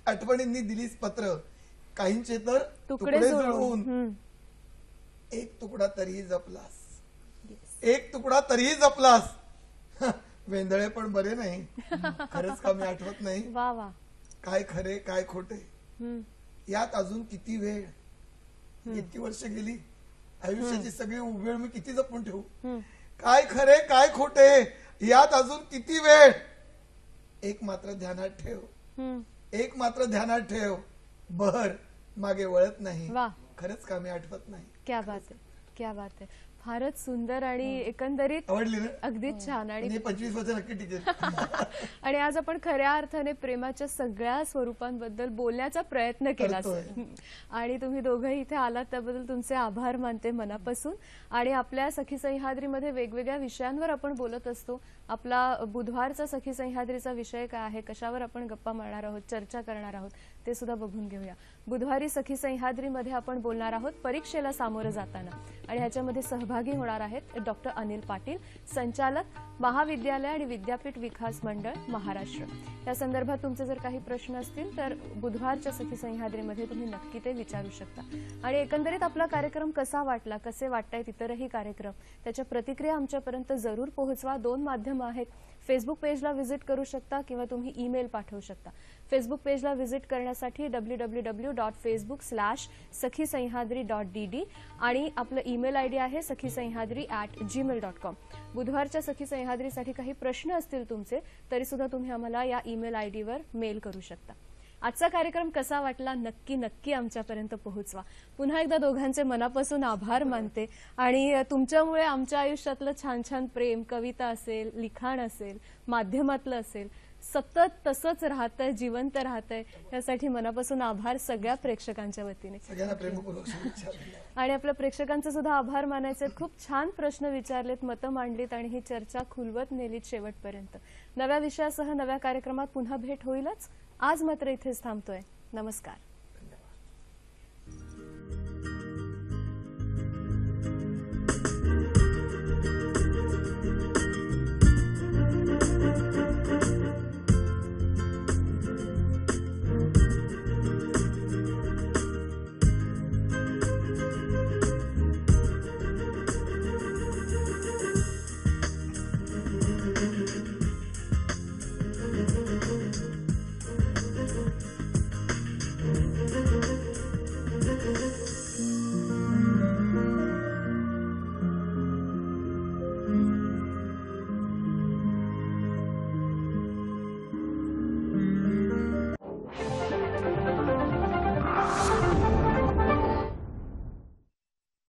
आठवणींनी दिलीच पत्र, काहींचे तर तुकडे जुळवून. एक तुकडा तरीही जपलास, वेंदळे पण बरे नाही, खरंच कामी आठवत नाही. काय खरे काय खोटे, यात अजून किती वेळ, किती वर्ष गेली, आयुष्याची सगळी उभेळ मी किती जपून ठेवू. काय खरे काय खोटे, यात अजून किती वेळ, एक मात्र ध्यानात ठेव, बर मागे वळत नाही, खरंच कामी आठवत नाही. क्या बात आहे. फारच सुंदर आणि एकंदरीत आवडली ना, अगदीच छान. आणि 25 वर्ष नक्की टिकेल. आणि आज आपण खऱ्या अर्थाने प्रेमाच्या सगळ्या स्वरूपांबद्दल बोलण्याचा प्रयत्न केला. आणि तुम्ही दोघंही इथे आलात त्याबद्दल तुमचे आभार मानते मनापासून. आणि आपल्या सखी सह्याद्रीमध्ये वेगवेगळ्या विषयांवर आपण बोलत असतो. आपला बुधवारचा सखी सह्याद्रीचा विषय काय आहे, कशावर आपण गप्पा मारणार आहोत, चर्चा करणार आहोत, ते सुद्धा बघून घेऊया. बुधवारी सखी सह्याद्रीमध्ये आपण बोलणार आहोत परीक्षेला सामोरं जाताना. आणि ह्याच्यामध्ये सहभागी होणार आहेत डॉक्टर अनिल पाटील, संचालक महाविद्यालय आणि विद्यापीठ विकास मंडळ महाराष्ट्र. या संदर्भात तुमचे जर काही प्रश्न असतील तर बुधवारच्या सखी सह्याद्रीमध्ये तुम्ही नक्की ते विचारू शकता. आणि एकंदरीत आपला कार्यक्रम कसा वाटला, कसे वाटतायत इतरही कार्यक्रम, त्याच्या प्रतिक्रिया आमच्यापर्यंत जरूर पोहोचवा. 2 माध्यमं आहेत. फेसबुक पेजला व्हिजिट करू शकता किंवा तुम्ही ईमेल पाठवू शकता. फेसबुक पेजला व्हिजिट करण्यासाठी www.facebook/sakhisayhadri.dd आणि आपलं ईमेल आयडी आहे sakhisayhadri@gmail.com. बुधवारच्या सखी सह्याद्रीसाठी काही प्रश्न असतील तुमचे तरी सुद्धा तुम्ही आम्हाला या ईमेल आयडीवर मेल करू शकता. आजचा कार्यक्रम कसा वाटला नक्की आमच्यापर्यंत पोहोचवा. पुन्हा एकदा दोघांचे मनापासून आभार मानते. आणि तुमच्यामुळे आमच्या आयुष्यातलं छान छान प्रेम, कविता असेल, लिखाण असेल, माध्यमातलं असेल, सतत तसंच राहतंय, जिवंत राहतंय. यासाठी मनापासून आभार सगळ्या प्रेक्षकांच्या वतीने. आणि आपल्या प्रेक्षकांचे सुद्धा आभार मानायचे. खूप छान प्रश्न विचारलेत, मतं मांडलीत आणि ही चर्चा खुलवत नेलीत शेवटपर्यंत. नव्या विषयासह नव्या कार्यक्रमात पुन्हा भेट होईलच. आज मात्र इथेच थांबतोय. नमस्कार.